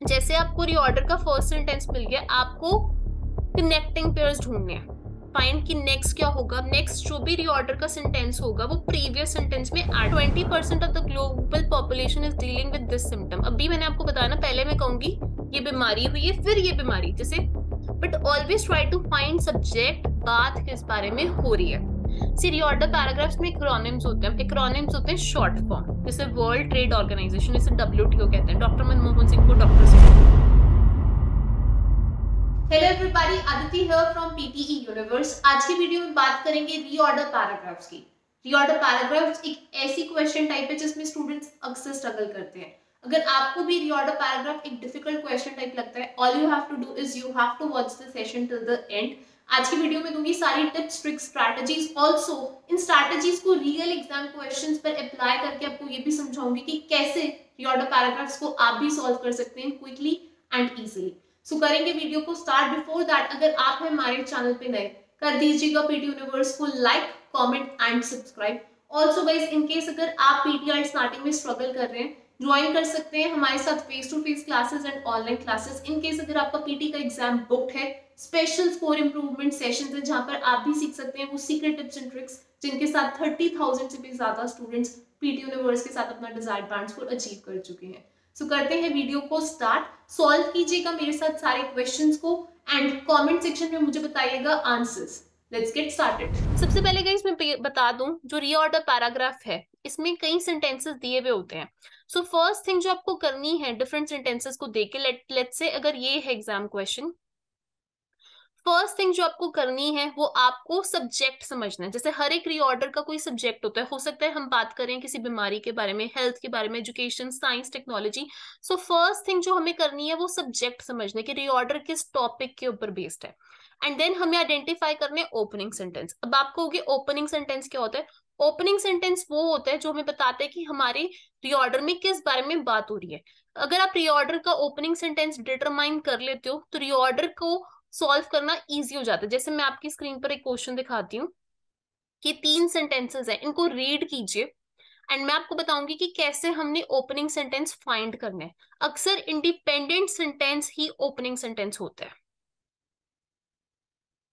जैसे आपको रीऑर्डर का फर्स्ट सेंटेंस मिल गया, आपको कनेक्टिंग पेयर्स ढूंढने हैं। फाइंड कि नेक्स्ट क्या होगा। नेक्स्ट जो भी रीऑर्डर का सेंटेंस होगा वो प्रीवियस सेंटेंस में add. 20% of the global population is dealing with this symptom. अभी मैंने आपको बताया ना, पहले मैं कहूंगी ये बीमारी हुई है, फिर ये बीमारी, जैसे but always try to find subject, बात किस बारे में हो रही है। सी रीऑर्डर पैराग्राफ्स में एक्रोनिम्स होते हैं। एक्रोनिम्स होते हैं शॉर्ट फॉर्म, जैसे वर्ल्ड ट्रेड ऑर्गेनाइजेशन, जैसे WTO कहते हैं। डॉक्टर मनमोहन सिंह को doctor Singh. Hello everybody, Aditi here from PTE universe. आज की वीडियो में बात करेंगे रीऑर्डर पैराग्राफ्स की। रीऑर्डर पैराग्राफ्स एक ऐसी क्वेश्चन टाइप है जिसमें स्टूडेंट्स अक्सर स्ट्रगल करते हैं। अगर आपको भी रीऑर्डर पैराग्राफ एक डिफिकल्ट क्वेश्चन टाइप लगता है, all you have to do is you have to watch the session till the end. आज की वीडियो में दूंगी सारी टिप्स, ट्रिक्स, स्ट्रैटेजीज। ऑल्सो इन स्ट्रैटेजीज को रियल एग्जाम क्वेश्चंस पर अप्लाई करके आपको ये भी समझाऊंगी कि कैसे रीऑर्डर पैराग्राफ्स को आप भी सॉल्व कर सकते हैं क्विकली एंड इजीली। सो करेंगे वीडियो को स्टार्ट। बिफोर दैट, अगर आप हमारे चैनल पे नए, कर दीजिएगा पीटी यूनिवर्स को like, comment and subscribe. Also guys, in case अगर आप पीटीआर स्टार्टिंग में स्ट्रगल कर रहे हैं, ज्वाइन कर सकते हैं हमारे साथ face to face classes and online classes. In case अगर आपका पीटी का एग्जाम बुक्ड है, स्पेशल स्कोर इंप्रूवमेंट सेशन है जहां पर आप भी सीख सकते हैं वो सीक्रेट टिप्स एंड ट्रिक्स जिनके साथ 30,000 से भी ज्यादा स्टूडेंट्स पीटी यूनिवर्स के साथ अपना डिजायर्ड बैंड स्कोर अचीव कर चुके हैं। सो करते हैं वीडियो को स्टार्ट। सॉल्व कीजिएगा मेरे साथ सारे क्वेश्चंस को एंड कमेंट सेक्शन में मुझे बताइएगा आंसर्स। Let's get started. सबसे पहले गाइस मैं बता दूं, जो रीऑर्डर पैराग्राफ है इसमें कई सेंटेंसेस दिए हुए होते हैं। सो फर्स्ट थिंग जो आपको करनी है, डिफरेंट सेंटेंसेस को देख के, लेट्स से अगर ये है एग्जाम क्वेश्चन, फर्स्ट थिंग जो आपको करनी है वो आपको सब्जेक्ट समझना है। जैसे हर एक रीऑर्डर का कोई सब्जेक्ट होता है। हो सकता है हम बात करें किसी बीमारी के बारे में, हेल्थ के बारे में, education, science, technology. So first thing जो हमें करनी है वो सब्जेक्ट समझने की, रीऑर्डर किस टॉपिक के ऊपर बेस्ड है। एंड देन हमें आइडेंटिफाई करने ओपनिंग सेंटेंस। अब आप कहोगे ओपनिंग सेंटेंस क्या होता है। ओपनिंग सेंटेंस वो होता है जो हमें बताते हैं कि हमारे रीऑर्डर में किस बारे में बात हो रही है। अगर आप रीऑर्डर का ओपनिंग सेंटेंस डिटरमाइन कर लेते हो तो रीऑर्डर को सॉल्व करना इजी हो जाता है। जैसे मैं आपकी स्क्रीन पर एक क्वेश्चन दिखाती हूँ कि 3 सेंटेंसेस हैं, इनको रीड कीजिए एंड मैं आपको बताऊंगी कि कैसे हमने ओपनिंग सेंटेंस फाइंड करना है। अक्सर इंडिपेंडेंट सेंटेंस ही ओपनिंग सेंटेंस होता है।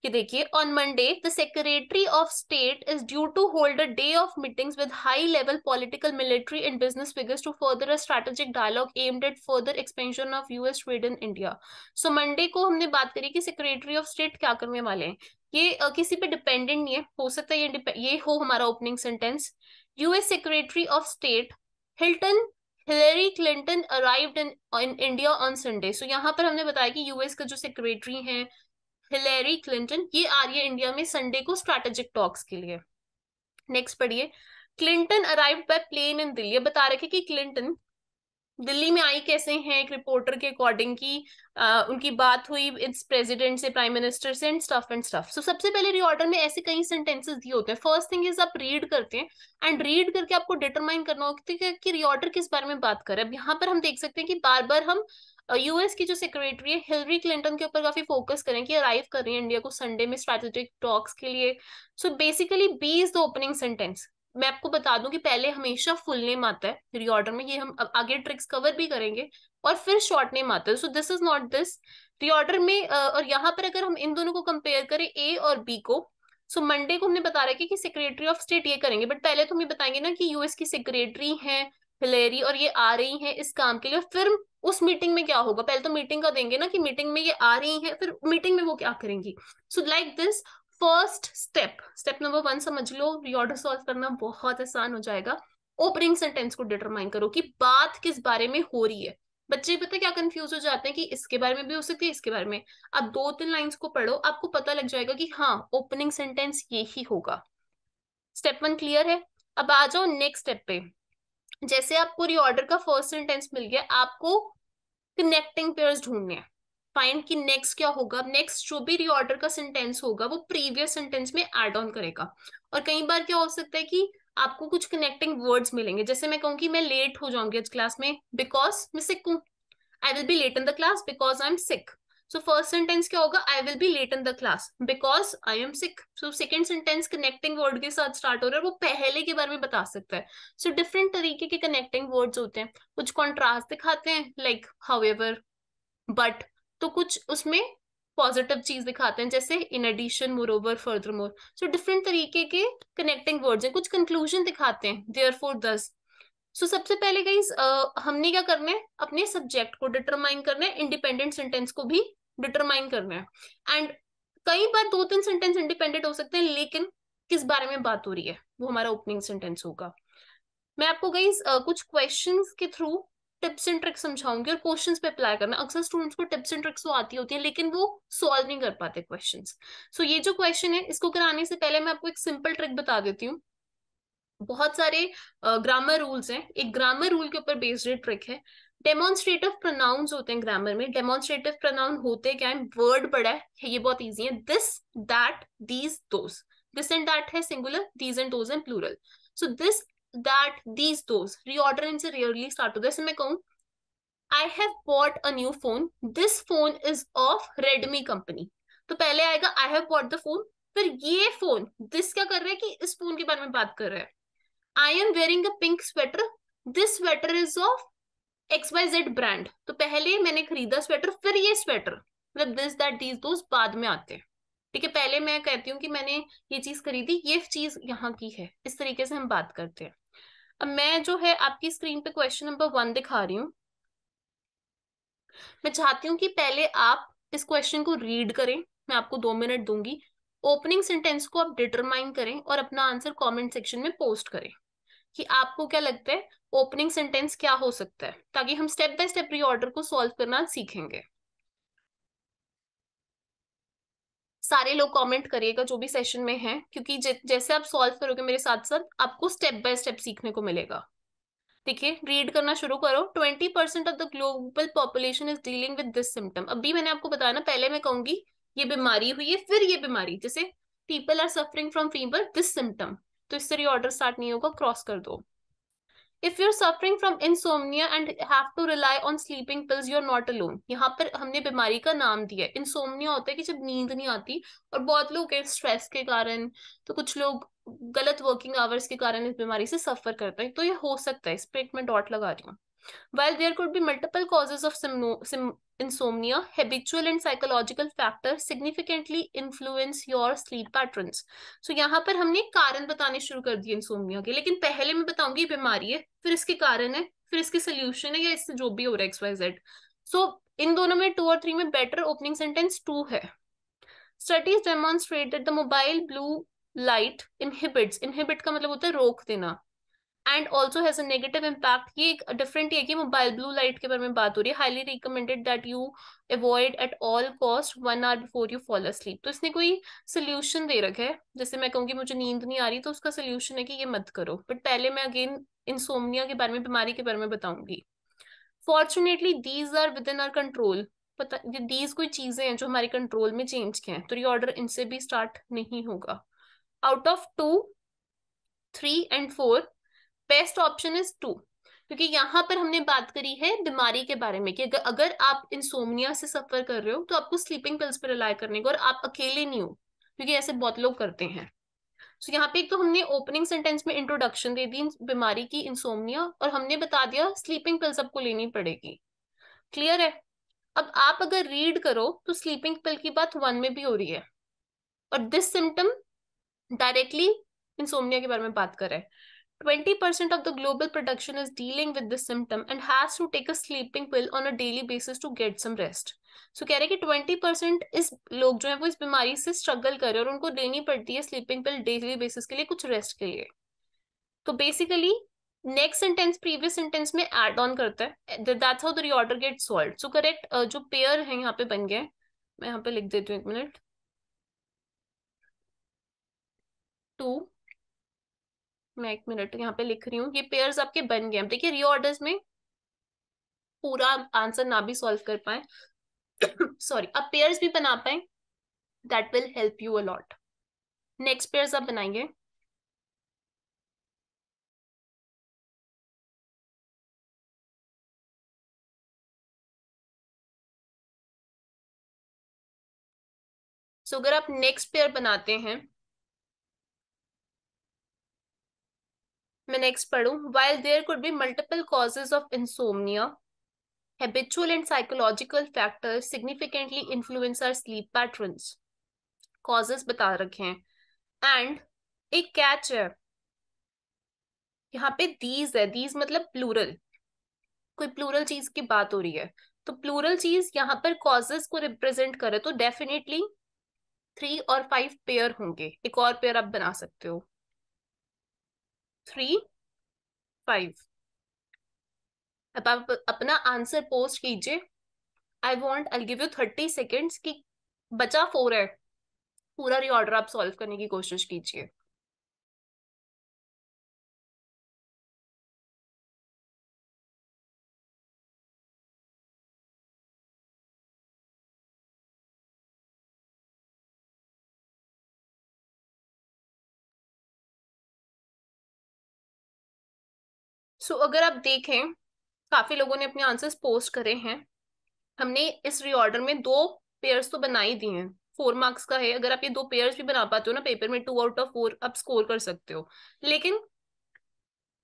कि देखिए, on Monday the secretary of state is due to hold a day of meetings with high level political, military and business figures to further a strategic dialogue aimed at further expansion of US trade in India. So Monday को हमने बात करी कि secretary of state क्या करने वाले हैं। ये किसी पे डिपेंडेंट नहीं है। हो सकता है ये हो हमारा opening sentence. US secretary of state Hilton Hillary Clinton arrived in India on Sunday. So यहाँ पर हमने बताया कि यूएस का जो सेक्रेटरी है हिलेरी क्लिंटन, ये आ रही है इंडिया में संडे को स्ट्रैटेजिक टॉक्स के लिए। नेक्स्ट पढ़िए, क्लिंटन अराइव्ड बाय प्लेन इन दिल्ली। बता रखे कि क्लिंटन दिल्ली में आई कैसे हैं, एक रिपोर्टर के अकॉर्डिंग की उनकी बात हुई इस प्रेसिडेंट से, प्राइम मिनिस्टर से एंड स्टफ। सो सबसे पहले रीऑर्डर में ऐसे कई सेंटेंसेस दिए होते हैं। फर्स्ट थिंग इज आप रीड करते हैं एंड रीड करके आपको डिटरमाइन करना होता है कि रीऑर्डर किस बारे में बात कर रहे हैं। अब यहाँ पर हम देख सकते हैं कि बार बार हम US की जो सेक्रेटरी है हिलरी क्लिंटन के ऊपर काफी फोकस करें कि अराइव कर रही है इंडिया को संडे में स्ट्रेटेजिक टॉक्स के लिए। So basically B is the opening sentence. मैं आपको बता दूं कि पहले हमेशा फुल नेम आता है रीऑर्डर में, ये हम आगे ट्रिक्स कवर भी करेंगे, और फिर शॉर्ट नेम आता है। So this is not this reorder में। और यहाँ पर अगर हम इन दोनों को कंपेयर करें, ए और बी को, सो मंडे को हमने बता रखा है कि सेक्रेटरी ऑफ स्टेट ये करेंगे, बट पहले तो हमें बताएंगे ना कि US की सेक्रेटरी है हिलेरी और ये आ रही है इस काम के लिए। फिर उस मीटिंग में क्या होगा, पहले तो मीटिंग का देंगे ना कि मीटिंग में ये आ रही है, फिर मीटिंग में वो क्या करेंगी। So like this first step number 1 समझ लो, रीऑर्डर सॉल्व करना बहुत आसान हो जाएगा। ओपनिंग सेंटेंस को डिटरमाइन करो कि बात किस बारे में हो रही है। बच्चे पता क्या कंफ्यूज हो जाते हैं कि इसके बारे में भी हो सकती है, इसके बारे में। अब 2-3 लाइंस को पढ़ो, आपको पता लग जाएगा कि हाँ ओपनिंग सेंटेंस ये ही होगा। स्टेप 1 क्लियर है। अब आ जाओ नेक्स्ट स्टेप पे। जैसे आपको रीऑर्डर का फर्स्ट सेंटेंस मिल गया, आपको कनेक्टिंग पेयर्स ढूंढने हैं। फाइंड कि नेक्स्ट क्या होगा। नेक्स्ट जो भी रीऑर्डर का सेंटेंस होगा वो प्रीवियस सेंटेंस में ऐड ऑन करेगा। और कई बार क्या हो सकता है कि आपको कुछ कनेक्टिंग वर्ड्स मिलेंगे। जैसे मैं कहूँ कि मैं लेट हो जाऊंगी आज क्लास में बिकॉज मैं सिक हूँ। I will be late in the class because I am sick. So first sentence क्या होगा, I will be late in the class because I am sick. So second sentence connecting word के साथ start हो रहा है, वो पहले के बारे में बता सकता है। सो डिफरेंट तरीके के कनेक्टिंग वर्ड्स होते हैं। कुछ कॉन्ट्रास्ट दिखाते हैं, लाइक हाउएवर, बट तो कुछ उसमें पॉजिटिव चीज दिखाते हैं, जैसे in addition, moreover, furthermore. So different तरीके के कनेक्टिंग वर्ड्स हैं, कुछ कंक्लूजन दिखाते हैं, देयरफॉर दस। सो सबसे पहले गाइस हमने क्या करना है, अपने सब्जेक्ट को डिटरमाइन करना है, इंडिपेंडेंट सेंटेंस को भी डिटरमाइन करना है। एंड कई बार दो तीन सेंटेंस इंडिपेंडेंट हो सकते हैं, लेकिन किस बारे में बात हो रही है वो हमारा ओपनिंग सेंटेंस होगा। मैं आपको गाइस कुछ क्वेश्चंस के थ्रू टिप्स एंड ट्रिक्स समझाऊंगी, और क्वेश्चंस पे अप्लाई करना। अक्सर स्टूडेंट्स को टिप्स एंड ट्रिक्स तो आती होती है, लेकिन वो सॉल्व नहीं कर पाते क्वेश्चंस। सो ये जो क्वेश्चन है, इसको कराने से पहले मैं आपको एक सिंपल ट्रिक बता देती हूँ। बहुत सारे ग्रामर रूल्स हैं, एक ग्रामर रूल के ऊपर बेस्ड ट्रिक है। डेमोन्स्ट्रेटिव प्रोनाउंस होते हैं ग्रामर में। डेमोन्स्ट्रेटिव प्रोनाउन होते क्या है, वर्ड बड़ा है, ये बहुत इजी है, this, that, these, those. This and that है singular, these and those and plural. So this, that, these, those, reorder इनसे रेयरली स्टार्ट होता है। जैसे मैं कहूँ, I have bought a new phone, this phone is of Redmi company. तो पहले आएगा I have bought the phone, फिर ये फोन, दिस क्या कर रहा है कि इस फोन के बारे में बात कर रहा है। I am wearing a pink sweater, this sweater is of X Y Z brand. तो पहले मैंने खरीदा स्वेटर, फिर ये स्वेटर, मतलब दिस दैट दीज दोस बाद में आते हैं। ठीक है, पहले मैं कहती हूँ कि मैंने ये चीज खरीदी, ये चीज यहाँ की है, इस तरीके से हम बात करते हैं। अब मैं जो है आपकी स्क्रीन पे क्वेश्चन नंबर 1 दिखा रही हूँ। मैं चाहती हूँ कि पहले आप इस क्वेश्चन को रीड करें, मैं आपको 2 मिनट दूंगी। ओपनिंग सेंटेंस को आप डिटरमाइन करें और अपना आंसर कमेंट सेक्शन में पोस्ट करें कि आपको क्या लगता है ओपनिंग सेंटेंस क्या हो सकता है, ताकि हम स्टेप बाय स्टेप रीऑर्डर को सॉल्व करना सीखेंगे। सारे लोग कमेंट करिएगा जो भी सेशन में है, क्योंकि जैसे आप सॉल्व करोगे मेरे साथ साथ, आपको स्टेप बाय स्टेप सीखने को मिलेगा। देखिए, रीड करना शुरू करो। 20% of the global population is dealing with this symptom. अभी मैंने आपको बताया ना, पहले मैं कहूंगी ये बीमारी हुई है, फिर ये बीमारी, जैसे people are suffering from fever, this symptom. तो इससे रीऑर्डर स्टार्ट नहीं होगा, क्रॉस कर दो। If you are suffering from insomnia and have to rely on sleeping pills, you are not alone. यहाँ पर हमने बीमारी का नाम दिया है। इंसोम्निया होता है कि जब नींद नहीं आती, और बहुत लोग हैं स्ट्रेस के कारण, तो कुछ लोग गलत वर्किंग आवर्स के कारण इस बीमारी से सफर करते हैं, तो ये हो सकता है। इस पे एक मैं डॉट लगा रही हूँ। While there could be multiple causes of insomnia, habitual and psychological factors significantly influence your sleep patterns. So यहाँ पर हमने कारण बताने शुरू कर दिए इंसोमिया के, लेकिन पहले मैं बताऊंगी बीमारी है, फिर इसके कारण है, फिर इसके सोल्यूशन है, या इससे जो भी हो रहा है एक्स वाई जेड। सो इन दोनों में 2 और 3 में बेटर ओपनिंग सेंटेंस 2 है। Studies demonstrate that the mobile blue light inhibit का मतलब होता है रोक देना, and also has a negative impact. ये एक डिफरेंट है कि मोबाइल ब्लू लाइट के बारे में बात हो रही है। Highly recommended that you avoid at all cost 1 hour before you fall asleep. तो इसने कोई सोल्यूशन दे रखा है, जैसे मैं कहूँगी मुझे नींद नहीं आ रही, तो उसका सोल्यूशन है कि ये मत करो। बट पहले मैं अगेन इंसोम्निया के बारे में, बीमारी के बारे में बताऊंगी। Fortunately these are within our control. पता, ये दीज कोई चीजें हैं जो हमारे कंट्रोल में चेंज के हैं, तो ये ऑर्डर इनसे भी स्टार्ट नहीं होगा। Out of 2, 3 and 4, best option is 2। क्योंकि यहाँ पर हमने बात करी है बीमारी के बारे में कि अगर आप इंसोम्निया से सफर कर रहे हो, तो आपको स्लीपिंग पिल्स पर रिलाई करने को, और आप अकेले नहीं हो, क्योंकि ऐसे बहुत लोग करते हैं। सो यहाँ पे एक तो हमने ओपनिंग सेंटेंस में इंट्रोडक्शन दे दी बीमारी की, इंसोम्निया, और हमने बता दिया स्लीपिंग पिल्स आपको लेनी पड़ेगी। क्लियर है? अब आप अगर रीड करो तो स्लीपिंग पिल की बात 1 में भी हो रही है, और दिस सिम्टम डायरेक्टली इंसोम्निया के बारे में बात कर रहा है। 20% of the global production is dealing with this symptom and has to take a sleeping pill on a daily basis to get some rest. So कह रहे हैं कि 20% इस लोग जो है वो इस बीमारी से स्ट्रगल कर रहे हैं, और उनको लेनी पड़ती है स्लीपिंग पिल डेली बेसिस के लिए, कुछ रेस्ट के लिए। तो basically next sentence previous sentence में एड ऑन करता है, that's how the reorder get solved. So correct जो पेयर है यहाँ पे बन गया है, मैं यहाँ पे लिख देती हूँ, 1 मिनट। 2, मैं 1 मिनट यहाँ पे लिख रही हूँ, ये पेयर्स आपके बन गए। देखिए रीऑर्डर्स में पूरा आंसर ना भी सॉल्व कर पाए, सॉरी, अब पेयर्स भी बना पाए, that will help you a lot. Next pairs आप बनाएंगे। सो अगर आप नेक्स्ट पेयर बनाते हैं, मैं नेक्स्ट पढ़ूं। while there could be multiple causes of insomnia, Habitual and psychological factors significantly influence our sleep patterns. Causes बता रखे हैं. And एक कैच है यहाँ पे, these है. these मतलब प्लूरल, कोई प्लूरल चीज की बात हो रही है, तो प्लूरल चीज यहाँ पर कॉजेस को रिप्रेजेंट करे तो डेफिनेटली 3 और 5 पेयर होंगे. एक और पेयर आप बना सकते हो, 3, 5. अब आप अपना आंसर पोस्ट कीजिए. आई गिव यू 30 सेकेंड्स की. बचा 4 है. पूरा रीऑर्डर आप सॉल्व करने की कोशिश कीजिए. अगर आप देखें, काफी लोगों ने अपने आंसर्स पोस्ट करे हैं. हमने इस रीऑर्डर में 2 पेयर्स तो बना ही दिए हैं. 4 मार्क्स का है. अगर आप ये 2 पेयर्स भी बना पाते हो ना पेपर में, 2 आउट ऑफ 4 आप स्कोर कर सकते हो. लेकिन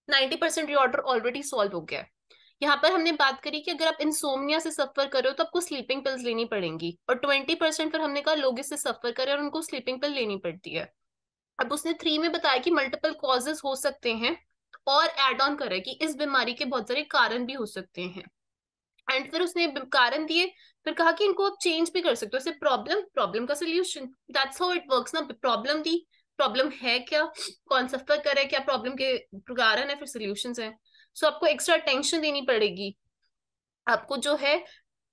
90% रीऑर्डर ऑलरेडी सॉल्व हो गया है. यहाँ पर हमने बात करी कि अगर आप इंसोम्निया से सफर कर रहे हो तो आपको स्लीपिंग पिल्स लेनी पड़ेंगी, और 20% फिर हमने कहा लोग इससे सफर करें और उनको स्लीपिंग पिल लेनी पड़ती है. अब उसने 3 में बताया कि मल्टीपल कॉजेस हो सकते हैं, और एड ऑन करे कि इस बीमारी के बहुत सारे कारण भी हो सकते हैं. एंड फिर उसने कारण दिए, फिर कहा कि इनको आप चेंज भी कर सकते हो. जैसे प्रॉब्लम, प्रॉब्लम का solution, that's how it works ना. प्रॉब्लम दी, प्रॉब्लम है क्या, कौन सफर करे, क्या प्रॉब्लम के कारण है, फिर सोल्यूशंस हैं. आपको एक्स्ट्रा अटेंशन देनी पड़ेगी. आपको जो है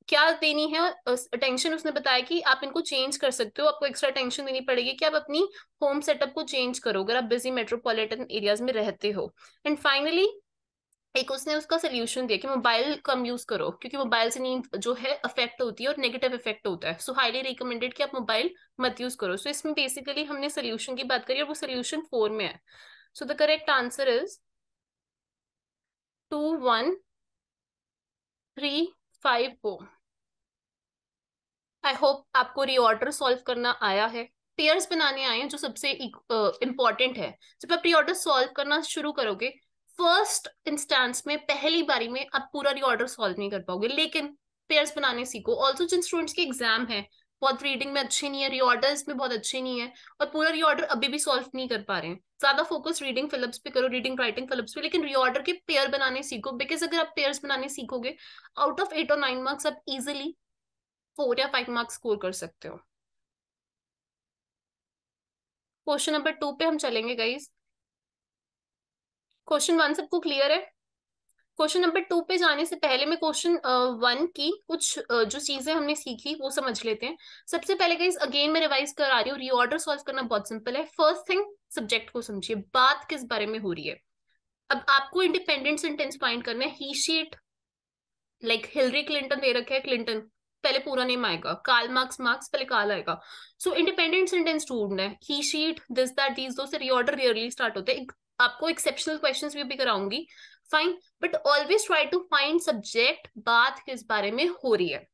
क्या देनी है अटेंशन, उसने बताया कि आप इनको चेंज कर सकते हो. आपको एक्स्ट्रा अटेंशन देनी पड़ेगी कि आप अपनी होम सेटअप को चेंज करो अगर आप बिजी मेट्रोपॉलिटन एरियाज में रहते हो. एंड फाइनली एक उसने उसका सोल्यूशन दिया कि मोबाइल कम यूज करो, क्योंकि मोबाइल से नींद जो है अफेक्ट होती है और नेगेटिव इफेक्ट होता है. हाईली रिकमेंडेड कि आप मोबाइल मत यूज करो. इसमें बेसिकली हमने सोल्यूशन की बात करी और वो सोल्यूशन 4 में है. The correct answer is 2, 1, 3, 5, 4. I hope आपको रीऑर्डर सॉल्व करना आया है. पेयर्स बनाने आए हैं जो सबसे इम्पोर्टेंट है. जब आप रीऑर्डर सॉल्व करना शुरू करोगे, फर्स्ट इंस्टेंस में पहली बारी में आप पूरा रीऑर्डर सॉल्व नहीं कर पाओगे, लेकिन पेयर्स बनाने सीखो. ऑल्सो जिन स्टूडेंट्स की एग्जाम है, बहुत रीडिंग में अच्छे नहीं है, रीऑर्डर्स में बहुत अच्छे नहीं है, और पूरा रीऑर्डर अभी भी सॉल्व नहीं कर पा रहे हैं, ज्यादा फोकस रीडिंग फिलिप्स पे करो, रीडिंग राइटिंग फिलिप्स पे, लेकिन रीऑर्डर के पेयर बनाने सीखो. बिकॉज अगर आप पेयर्स बनाने सीखोगे, आउट ऑफ 8 और 9 मार्क्स आप इजिली 4 या 5 मार्क्स स्कोर कर सकते हो. क्वेश्चन नंबर 2 पे हम चलेंगे गाइस. क्वेश्चन 1 सबको क्लियर है? क्वेश्चन नंबर 2 पे जाने से पहले मैं क्वेश्चन 1 की कुछ जो चीजें हमने सीखी वो समझ लेते हैं. सबसे पहले गाइस अगेन मैं रिवाइज करा रही हूँ, रीऑर्डर सॉल्व करना बहुत सिंपल है. फर्स्ट थिंग, सब्जेक्ट को समझिए, बात किस बारे में हो रही है. अब आपको इंडिपेंडेंट सेंटेंस फाइंड करना है. ही शीट, लाइक हिलरी क्लिंटन दे रखा है, क्लिंटन पहले पूरा नेम आएगा, कार्ल मार्क्स, मार्क्स पहले कार्ल आएगा. इंडिपेंडेंट सेंटेंस ढूंढना है. ही शीट, दिस दैट दीज, दो से रीऑर्डर रेयरली स्टार्ट होते हैं. आपको एक्सेप्शनल क्वेश्चंस भी कराऊंगी, fine, but always try to find subject, बात किस बारे में हो रही है.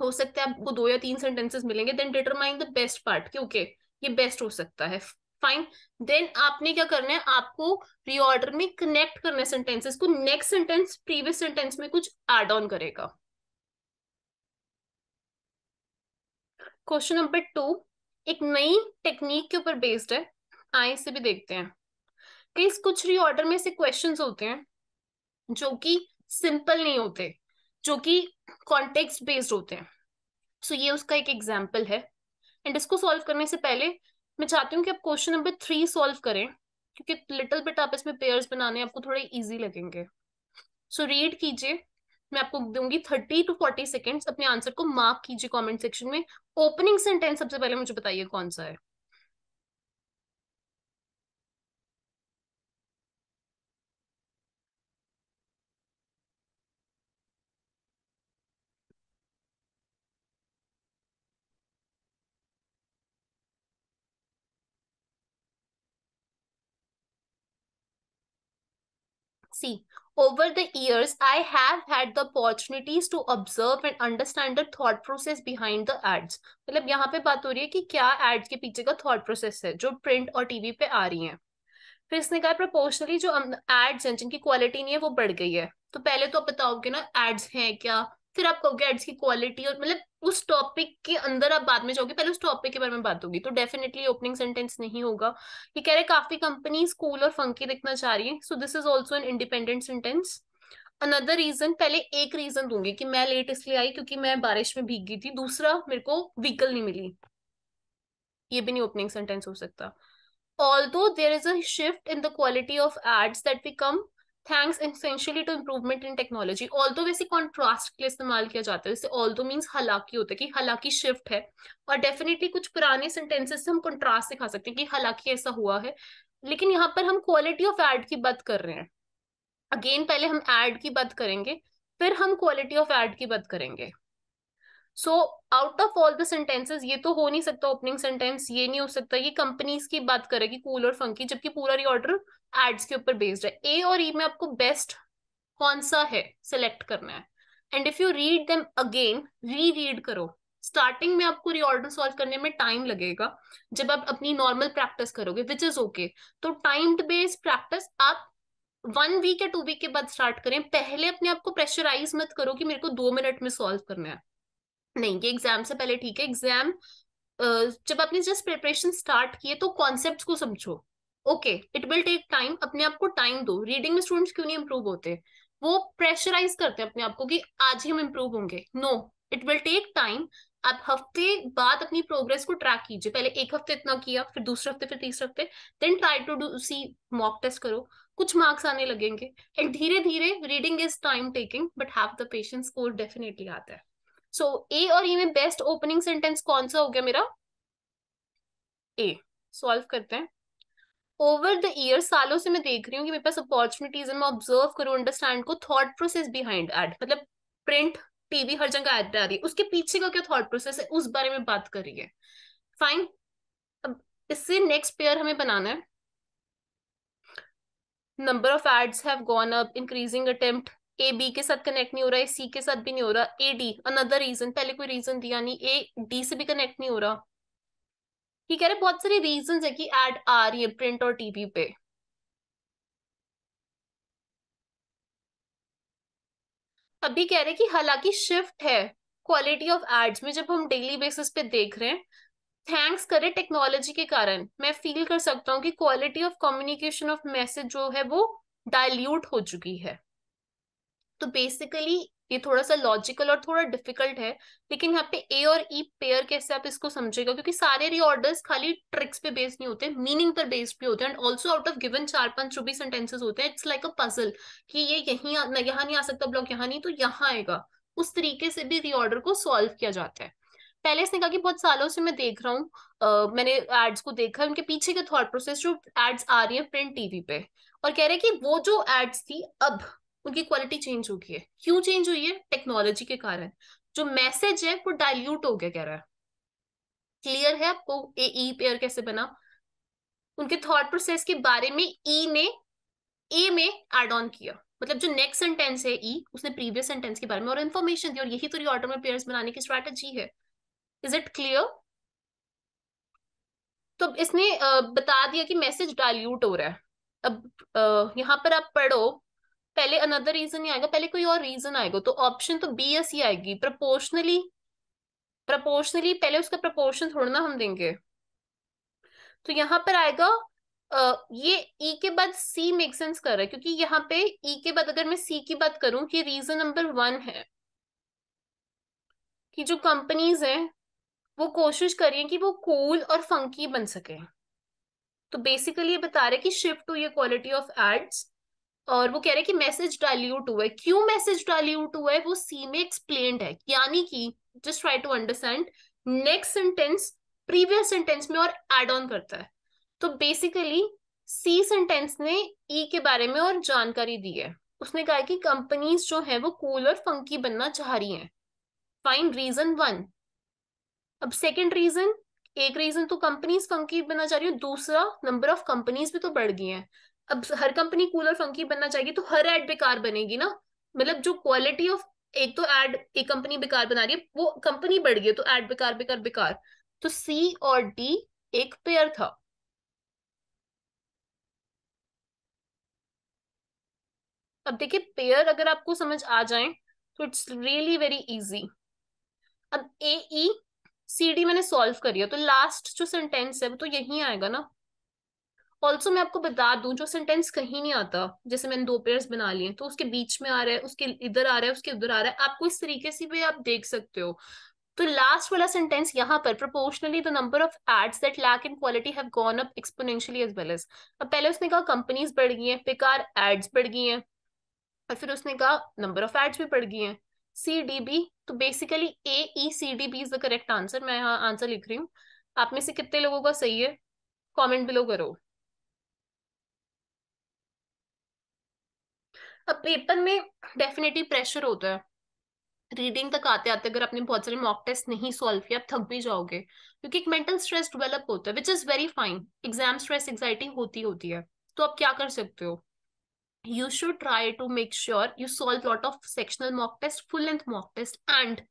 हो सकता है आपको 2 या 3 सेंटेंसेस मिलेंगे, then determine the best part कि ओके ये बेस्ट हो सकता है, फाइन. देन आपने क्या करना है, आपको रीऑर्डर में कनेक्ट करना है सेंटेंसेस को. नेक्स्ट सेंटेंस प्रीवियस सेंटेंस में कुछ एड ऑन करेगा. क्वेश्चन नंबर 2 एक नई टेक्निक के ऊपर बेस्ड है. आए से भी देखते हैं कि इस कुछ रीऑर्डर में से क्वेश्चंस होते हैं जो कि सिंपल नहीं होते, जो कि कॉन्टेक्स्ट बेस्ड होते हैं. ये उसका एक एग्जाम्पल है. एंड इसको सॉल्व करने से पहले मैं चाहती हूँ कि आप क्वेश्चन नंबर 3 सॉल्व करें, क्योंकि लिटिल बिट आप इसमें पेयर्स बनाने आपको थोड़े इजी लगेंगे. रीड कीजिए. मैं आपको दूंगी 30 to 40 सेकेंड्स. अपने आंसर को मार्क कीजिए कमेंट सेक्शन में. ओपनिंग सेंटेंस सबसे पहले मुझे बताइए कौन सा है. See, over the years, I have had the opportunities to observe and understand the thought process behind the ads. मतलब यहाँ पे बात हो रही है कि क्या एड्स के पीछे का थॉट प्रोसेस है जो प्रिंट और टीवी पे आ रही हैं. फिर इसने कहा प्रोपोर्शनली जो एड्स हैं जिनकी क्वालिटी नहीं है वो बढ़ गई है. तो पहले तो आप बताओगे ना एड्स हैं क्या, फिर आप कहोगे एड्स की क्वालिटी, और मतलब उस टॉपिक के अंदर आप बाद में जाओगे, पहले उस टॉपिक के बारे में बात होगी, तो डेफिनेटली ओपनिंग सेंटेंस नहीं होगा। ये कह रहे काफी कंपनी कूल और फंकी दिखना चाह रही है, so this is also an independent sentence. Another reason, पहले एक रीजन दूंगी कि मैं लेट इसलिए आई क्योंकि मैं बारिश में भीग गई थी, दूसरा मेरे को व्हीकल नहीं मिली, ये भी नहीं ओपनिंग सेंटेंस हो सकता। Although there is a shift in the quality of ads that become thanks essentially to improvement in technology. Although वैसे contrast के लिए इस्तेमाल किया जाता है, जैसे although means हालांकि होता है कि हालांकि shift है, और definitely कुछ पुराने sentences से हम contrast दिखा सकते हैं कि हालांकि ऐसा हुआ है, लेकिन यहाँ पर हम quality of ad की बात कर रहे हैं। अगेन पहले हम ad की बात करेंगे, फिर हम quality of ad की बात करेंगे। So out of all the sentences ये तो हो नहीं सकता ओपनिंग सेंटेंस, ये नहीं हो सकता, ये कंपनीज की बात करेगी कूल और फंकी, जबकि पूरा रीऑर्डर एड्स के ऊपर बेस्ड है। ए और ई में आपको बेस्ट कौन सा है सिलेक्ट करना है, and if you read them again, री रीड करो। स्टार्टिंग में आपको रीऑर्डर सॉल्व करने में टाइम लगेगा, जब आप अपनी नॉर्मल प्रैक्टिस करोगे विच इज ओके। तो टाइम्ड बेस्ड प्रैक्टिस आप 1 वीक या 2 वीक के बाद स्टार्ट करें। पहले अपने आप को प्रेशराइज मत करो कि मेरे को 2 मिनट में सॉल्व करना है, नहीं, ये एग्जाम से पहले ठीक है। एग्जाम जब आपने जस्ट प्रिपरेशन स्टार्ट किए तो कॉन्सेप्ट्स को समझो। Okay, it will take time, अपने आप को टाइम दो। रीडिंग में स्टूडेंट्स क्यों नहीं इंप्रूव होते, वो प्रेशराइज करते हैं अपने आप को कि आज ही हम इंप्रूव होंगे। No, it will take time. आप हफ्ते बाद अपनी प्रोग्रेस को ट्रैक कीजिए, पहले एक हफ्ते इतना किया, फिर दूसरे हफ्ते, फिर तीसरे हफ्ते, then try to do see mock test करो, कुछ मार्क्स आने लगेंगे। एंड धीरे धीरे, reading is time taking but have the patience, score definitely आता है। सो ए और ई में बेस्ट ओपनिंग सेंटेंस कौन सा हो गया मेरा, ए। सॉल्व करते हैं। ओवर द ईयर, सालों से मैं देख रही हूँ कि मेरे पास अपॉर्चुनिटीज है, मैं ऑब्जर्व करूँ अंडरस्टैंड को, थॉट प्रोसेस बिहाइंड एड, मतलब प्रिंट टीवी हर जगह एड आ रही है, उसके पीछे का क्या थॉट प्रोसेस है उस बारे में बात कर रही है। फाइन, अब इससे नेक्स्ट पेयर हमें बनाना है। Number of ads have gone up, increasing attempt. A B के साथ कनेक्ट नहीं हो रहा है, सी के साथ भी नहीं हो रहा। ए डी, अनदर रीजन, पहले कोई रीजन दिया नहीं, ए डी से भी कनेक्ट नहीं हो रहा। ये कह रहे बहुत सारे रीजंस है कि एड आ रही है प्रिंट और टीवी पे। अभी कह रहे कि हालांकि शिफ्ट है क्वालिटी ऑफ एड्स में, जब हम डेली बेसिस पे देख रहे हैं, थैंक्स करे टेक्नोलॉजी के कारण मैं फील कर सकता हूँ कि quality of communication of message जो है वो डाइल्यूट हो चुकी है। तो बेसिकली ये थोड़ा सा लॉजिकल और थोड़ा डिफिकल्ट है, लेकिन यहाँ पे ए और ई पेयर कैसे आप इसको समझेगा, क्योंकि सारे रीऑर्डर्स खाली ट्रिक्स पे बेस्ड नहीं होते, मीनिंग पर बेस्ड भी होते हैं, and also out of given 4-5 जो भी सेंटेंसेस होते हैं, इट्स लाइक अ पजल कि ये यहीं यहाँ नहीं आ सकता ब्लॉक, यहाँ नहीं तो यहाँ आएगा। उस तरीके से भी रीऑर्डर को सॉल्व किया जाता है। पहले इसने कहा कि बहुत सालों से मैं देख रहा हूँ, मैंने एड्स को देखा है, उनके पीछे के थॉट प्रोसेस, जो एड्स आ रही है प्रिंट टीवी पे, और कह रहे हैं कि वो जो एड्स थी अब उनकी क्वालिटी चेंज हो गई है। क्यों चेंज हुई है, टेक्नोलॉजी के कारण। जो मैसेज है वो डाइल्यूट हो गया कह रहा है। क्लियर है आपको ए ई पेयर कैसे बना, उनके थॉट प्रोसेस के बारे में ई ने ए में एड ऑन किया, मतलब जो नेक्स्ट सेंटेंस है ई, उसने प्रीवियस सेंटेंस के बारे में और इन्फॉर्मेशन दी, और यही तो रीऑर्डर में पेयर्स बनाने की स्ट्रैटेजी है। Is it clear. तो इसने बता दिया कि मैसेज डाइल्यूट हो रहा है। अब यहाँ पर आप पढ़ो, पहले अनदर रीजन नहीं आएगा, पहले कोई और रीजन आएगा, तो ऑप्शन तो बी या सी आएगी। प्रपोर्शनली, प्रपोर्शनली पहले उसका प्रपोर्शन थोड़ा ना हम देंगे, तो यहाँ पर आएगा ये ई के बाद सी मेक सेंस कर रहा है, क्योंकि यहाँ पे ई के बाद अगर मैं सी की बात करूं कि रीजन नंबर 1 है कि जो कंपनीज हैं वो कोशिश करिए कि वो कूल और फंकी बन सके। तो बेसिकली ये बता रहे कि शिफ्ट हुई है क्वालिटी ऑफ एड्स, और वो कह रहे हैं कि मैसेज डाइल्यूट हुआ है। क्यों मैसेज डाइल्यूट हुआ है वो सी में एक्सप्लेन्ड है, यानी कि just try to understand, next sentence previous sentence में और एड ऑन करता है। तो बेसिकली सी सेंटेंस ने ई के बारे में और जानकारी दी है। उसने कहा कि कंपनीज जो है वो कूल और फंकी बनना चाह रही हैं। Fine, reason 1। अब सेकेंड रीजन, एक रीजन तो कंपनीज फंकी बनना चाह रही है, दूसरा नंबर ऑफ कंपनीज भी तो बढ़ गई हैं। अब हर कंपनी कूल और फंकी बनना चाहेगी तो हर एड बेकार बनेगी ना, मतलब जो क्वालिटी ऑफ, एक तो एड एक कंपनी बेकार बना रही है, वो कंपनी बढ़ गई है तो एड बेकार बेकार बेकार। तो सी और डी एक पेयर था। अब देखिए पेयर अगर आपको समझ आ जाए तो इट्स रियली वेरी इजी। अब ए ई सी डी मैंने सॉल्व करी है, तो लास्ट जो सेंटेंस है वो तो यही आएगा ना। ऑल्सो मैं आपको बता दूं, जो सेंटेंस कहीं नहीं आता, जैसे मैंने दो पेयर्स बना लिए तो उसके बीच में आ रहा है, उसके इधर आ रहा है, उसके उधर आ रहा है, आपको इस तरीके से भी आप देख सकते हो। तो लास्ट वाला सेंटेंस यहाँ पर proportionally the number of ads that lack in quality have gone up exponentially as well as. अब पहले उसने कहा कंपनीज बढ़ गई हैं, बेकार एड्स बढ़ गई हैं, और फिर उसने कहा नंबर ऑफ एड्स भी बढ़ गई हैं। सी डी बी, तो basically A E C D B is the correct answer. मैं यहाँ आंसर लिख रही हूँ। आप में से कितने लोगों का सही है, कमेंट बिलो करो। अब पेपर में डेफिनेटली प्रेशर होता है। रीडिंग तक आते आते अगर आपने बहुत सारे मॉक टेस्ट नहीं सॉल्व किया आप थक भी जाओगे, क्योंकि एक मेंटल स्ट्रेस डेवलप होता है, which is very fine. Exam stress anxiety होती होती है। तो आप क्या कर सकते हो, you should try to make sure you solve lot of sectional mock test, full length mock test and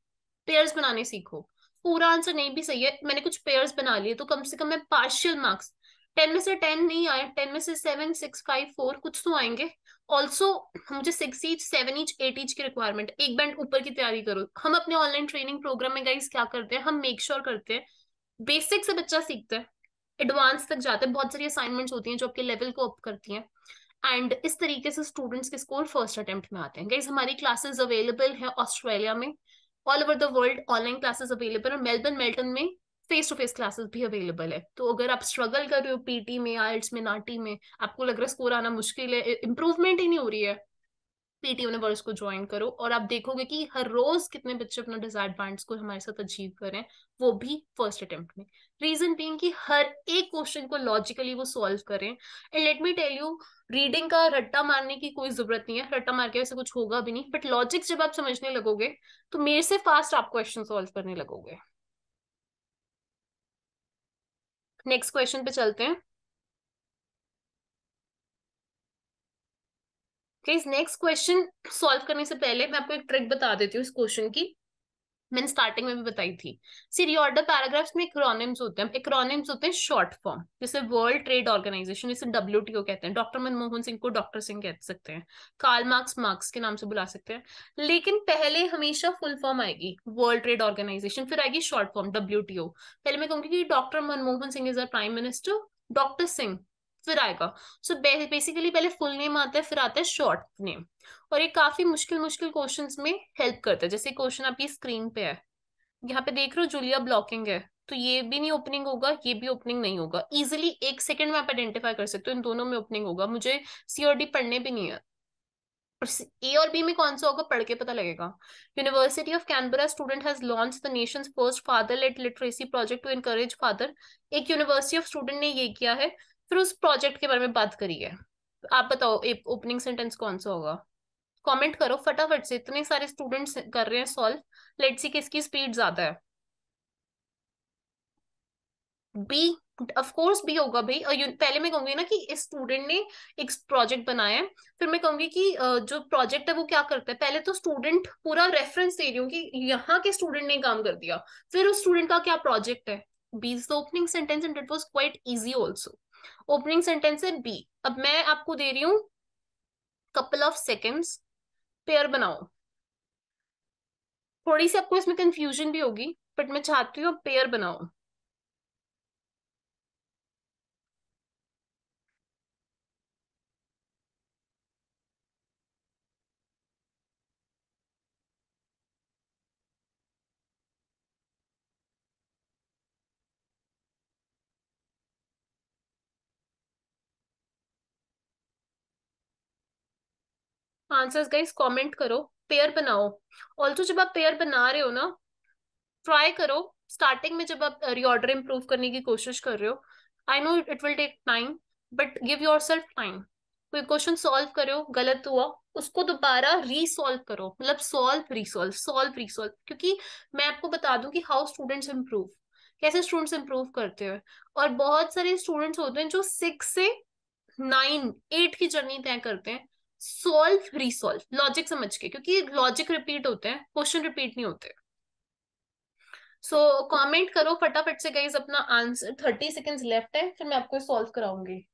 pairs बनाने सीखो। पूरा आंसर नहीं भी सही है, मैंने कुछ पेयर्स बना लिए तो कम से कम मैं पार्शियल मार्क्स, 10 में से 10 नहीं आए, 10 में से 7 6 5 4 कुछ तो आएंगे। ऑल्सो मुझे 6 ईच 7 ईच 8 ईच की रिक्वायरमेंट, एक बैंड ऊपर की तैयारी करो। हम अपने ऑनलाइन ट्रेनिंग प्रोग्राम में गाइस क्या करते हैं, हम मेक श्योर करते हैं बेसिक से बच्चा सीखता है, एडवांस तक जाता है, बहुत सारी असाइनमेंट्स होती हैं जो आपके लेवल को अप करती हैं, एंड इस तरीके से स्टूडेंट्स के स्कोर फर्स्ट अटेम्प्ट में आते हैं। गाइस हमारी क्लासेस अवेलेबल है ऑस्ट्रेलिया में, all over the world online classes available है, मेलबर्न मेल्टन में फेस टू फेस क्लासेस भी अवेलेबल है। तो अगर आप स्ट्रगल कर रहे हो पीटी में, आइल्स में, नाटी में, आपको लग रहा है स्कोर आना मुश्किल है, इंप्रूवमेंट ही नहीं हो रही है, पीटी यूनिवर्स को ज्वाइन करो और आप देखोगे कि हर रोज कितने बच्चे अपना डिजायर्ड बैंड्स को हमारे साथ अचीव करें, वो भी फर्स्ट अटेम्प्ट में। रीजन बीइंग कि हर एक क्वेश्चन को लॉजिकली वो सॉल्व करें। And let me tell you, reading का रट्टा मारने की कोई जरूरत नहीं है, रट्टा मार के वैसे कुछ होगा भी नहीं, बट लॉजिक जब आप समझने लगोगे तो मेरे से फास्ट आप क्वेश्चन सॉल्व करने लगोगे। नेक्स्ट क्वेश्चन पे चलते हैं। नेक्स्ट क्वेश्चन सॉल्व करने से पहले मैं आपको एक ट्रिक बता देती हूँ इस क्वेश्चन की, मैंने स्टार्टिंग में भी बताई थी। सी रिऑर्डर पैराग्राफ्स में एक्रोनिम्स होते हैं, एक्रोनिम्स होते हैं शॉर्ट फॉर्म, जैसे वर्ल्ड ट्रेड ऑर्गेनाइजेशन जिसे डब्ल्यूटीओ कहते हैं, डॉक्टर मनमोहन सिंह को डॉक्टर सिंह कह सकते हैं, कार्ल मार्क्स मार्क्स के नाम से बुला सकते हैं, लेकिन पहले हमेशा फुल फॉर्म आएगी वर्ल्ड ट्रेड ऑर्गेनाइजेशन, फिर आएगी शॉर्ट फॉर्म डब्ल्यूटीओ। पहले मैं कहूंगी कि doctor Manmohan Singh is a prime minister, doctor Singh फिर आएगा। सो बेसिकली पहले फुल नेम आता है, फिर आता है शॉर्ट नेम, और ये काफी मुश्किल मुश्किल क्वेश्चंस में हेल्प करता है। जैसे क्वेश्चन आपकी स्क्रीन पे है, यहाँ पे देख रहे हो जूलिया ब्लॉकिंग है, तो ये भी नहीं ओपनिंग होगा, ये भी ओपनिंग नहीं होगा, इजिली एक सेकंड में आप आइडेंटिफाई कर सकते हो इन दोनों में ओपनिंग होगा, मुझे सी और डी पढ़ने भी नहीं है। और ए और बी में कौन सा होगा पढ़ के पता लगेगा। University of Canberra student has launch the nation's first father led literacy project to encourage father. एक यूनिवर्सिटी ऑफ स्टूडेंट ने ये किया है, फिर उस प्रोजेक्ट के बारे में बात करी है। आप बताओ एक ओपनिंग सेंटेंस कौन सा होगा, कमेंट करो फटाफट से, इतने सारे स्टूडेंट्स कर रहे हैं सॉल्व, लेट्स सी किसकी स्पीड ज्यादा है। बी, ऑफ कोर्स बी होगा भाई। पहले मैं कहूंगी ना कि इस स्टूडेंट ने एक प्रोजेक्ट बनाया है, फिर मैं कहूंगी कि जो प्रोजेक्ट है वो क्या करता है, पहले तो स्टूडेंट पूरा रेफरेंस दे रही हूँ कि यहाँ के स्टूडेंट ने काम कर दिया, फिर उस स्टूडेंट का क्या प्रोजेक्ट है। B is the opening sentence and it was quite easy also. Opening sentence है बी। अब मैं आपको दे रही हूँ कपल ऑफ सेकेंड्स, पेयर बनाओ। थोड़ी सी आपको इसमें कंफ्यूजन भी होगी, बट मैं चाहती हूँ पेयर बनाओ। आंसर्स गाइस कमेंट करो, पेयर बनाओ। ऑल्सो जब आप पेयर बना रहे हो ना, ट्राई करो स्टार्टिंग में जब आप रीऑर्डर इंप्रूव करने की कोशिश कर रहे हो, I know it will take time, but give yourself time. कोई क्वेश्चन सॉल्व करो गलत हुआ, उसको दोबारा रीसॉल्व करो, मतलब सॉल्व रिसॉल्व सॉल्व रिसॉल्व, क्योंकि मैं आपको बता दूं कि हाउ स्टूडेंट्स इंप्रूव, कैसे स्टूडेंट्स इंप्रूव करते हैं। और बहुत सारे स्टूडेंट्स होते हैं जो 6 से 9 8 की जर्नी तय करते हैं सॉल्व रिसॉल्व लॉजिक समझ के, क्योंकि लॉजिक रिपीट होते हैं, क्वेश्चन रिपीट नहीं होते। सो कमेंट करो फटाफट से गाइज अपना आंसर, 30 सेकेंड्स लेफ्ट है, फिर मैं आपको सॉल्व कराऊंगी।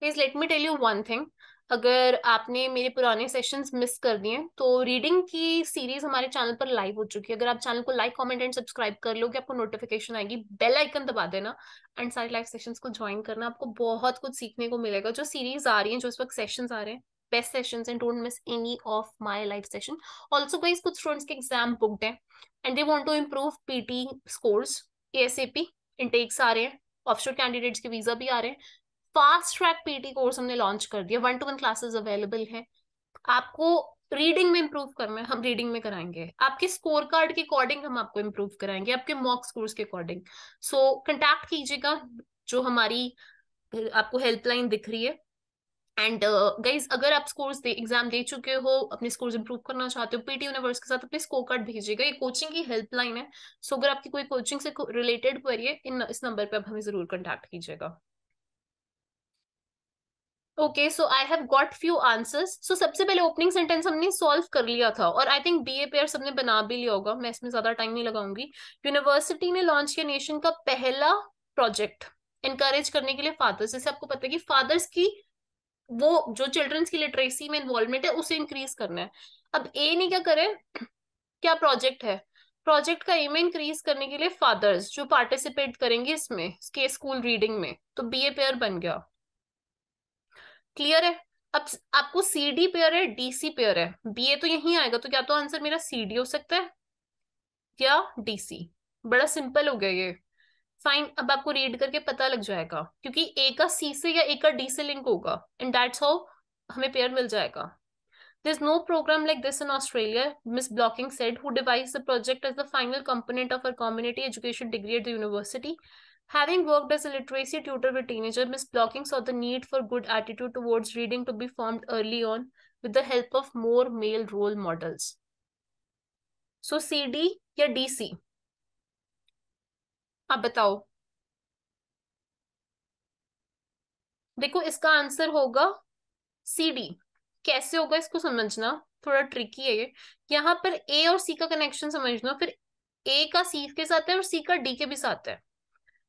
Please let me tell you one thing. अगर आपने मेरे पुराने सेशंस मिस कर दिए तो रीडिंग की सीरीज हमारे चैनल पर लाइव हो चुकी है। अगर आप चैनल को लाइक कमेंट एंड सब्सक्राइब कर लोगे आपको नोटिफिकेशन आएगी, बेल आइकन दबा देना एंड सारे लाइव सेशंस को ज्वाइन करना। आपको बहुत कुछ सीखने को मिलेगा। जो सीरीज आ रही है, जो इस वक्त सेशंस आ रहे हैं, best sessions and don't miss any of my live session. Also guys, कुछ स्टूडेंट्स के एग्जाम बुक्ड हैं and they want to improve PT scores. ASAP intakes आ रहे हैं, ऑफशोर कैंडिडेट्स के वीजा भी आ रहे हैं। फास्ट ट्रैक पीटी कोर्स हमने लॉन्च कर दिया, 1-to-1 क्लासेस अवेलेबल है। आपको रीडिंग में इंप्रूव करना है, हम रीडिंग में कराएंगे। आपके स्कोर कार्ड के अकॉर्डिंग हम आपको इंप्रूव कराएंगे, आपके मॉक स्कोर्स के अकॉर्डिंग। सो कंटैक्ट कीजिएगा, जो हमारी आपको हेल्पलाइन दिख रही है। एंड गाइज, अगर आप स्कोर्स एग्जाम दे चुके हो, अपने स्कोर्स इंप्रूव करना चाहते हो, पीटी यूनिवर्स के साथ अपने स्कोर कार्ड भेजिएगा। ये कोचिंग की हेल्पलाइन है। सो अगर आपकी कोई कोचिंग से रिलेटेड क्वेरी है, इस नंबर पे आप हमें जरूर कंटैक्ट कीजिएगा। Okay, so I have got few answers. So सबसे पहले ओपनिंग सेंटेंस हमने सॉल्व कर लिया था और आई थिंक बीए पेयर सबने बना भी लिया होगा, मैं इसमें ज्यादा टाइम नहीं लगाऊंगी। यूनिवर्सिटी ने लॉन्च किया नेशन का पहला प्रोजेक्ट इनकरेज करने के लिए फादर्स। जैसे आपको पता है कि फादर्स की वो जो चिल्ड्रंस की लिटरेसी में इन्वॉल्वमेंट है उसे इंक्रीज करना है। अब ए ने क्या करे, क्या प्रोजेक्ट है, प्रोजेक्ट का एम है इंक्रीज करने के लिए फादर्स जो पार्टिसिपेट करेंगे इसमें के स्कूल रीडिंग में। तो बीए पेयर बन गया। क्लियर है। अब आपको सीडी पेयर है, डीसी पेयर है, बीए तो यही आएगा, तो क्या तो आंसर मेरा सीडी हो सकता है या डीसी। बड़ा सिंपल हो गया ये। फाइन, अब आपको रीड करके पता लग जाएगा, क्योंकि ए का सी से या ए का डी से लिंक होगा एंड दैट्स हाउ हमें पेयर मिल जाएगा। There's no program like this in Australia, Miss Blocking said, who devised the project as the final component of her community education degree at the university. Having worked as a literacy tutor with teenagers, Miss Blocking saw the need for good attitude towards reading to be formed early on with the help of more male role models. So CD या DC? आप बताओ। देखो, इसका answer होगा CD. कैसे होगा इसको समझना, थोड़ा ट्रिकी है ये। यहाँ पर ए और सी का कनेक्शन समझना, फिर ए का सी के साथ है और सी का डी के भी साथ है।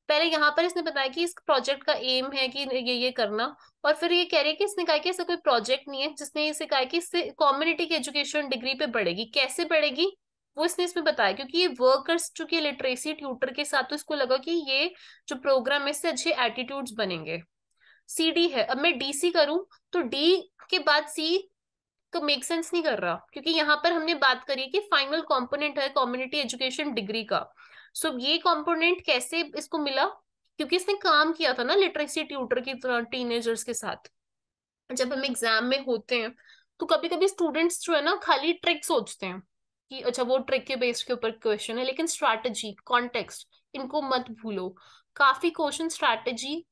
पहले यहाँ पर इसने बताया कि इस प्रोजेक्ट का एम है कि ये करना, और फिर ये कह रही है कि इसने कहा कि ऐसा कोई प्रोजेक्ट नहीं है, जिसने इसे कहा कि इससे कम्युनिटी की एजुकेशन डिग्री पे बढ़ेगी। कैसे बढ़ेगी वो इसने इसमें बताया, क्योंकि ये वर्कर्स चूंकि लिटरेसी ट्यूटर के साथ, तो इसको लगा कि ये जो प्रोग्राम है इससे अच्छे एटीट्यूड्स बनेंगे। सी डी है। अब मैं डीसी करूं तो डी के बाद सी तो मेक सेंस नहीं कर रहा, क्योंकि यहाँ पर हमने बात करी कि फाइनल कंपोनेंट है कम्युनिटी एजुकेशन डिग्री का। सो ये कंपोनेंट कैसे इसको मिला, क्योंकि इसने काम किया था ना लिटरेसी ट्यूटर की तरह टीनेजर्स के साथ। जब हम एग्जाम में होते हैं तो कभी कभी स्टूडेंट्स जो है ना खाली ट्रिक सोचते हैं कि अच्छा वो ट्रिक के बेस के ऊपर क्वेश्चन है, लेकिन स्ट्रैटेजी कॉन्टेक्स्ट इनको मत भूलो। काफी क्वेश्चन स्ट्रैटेजी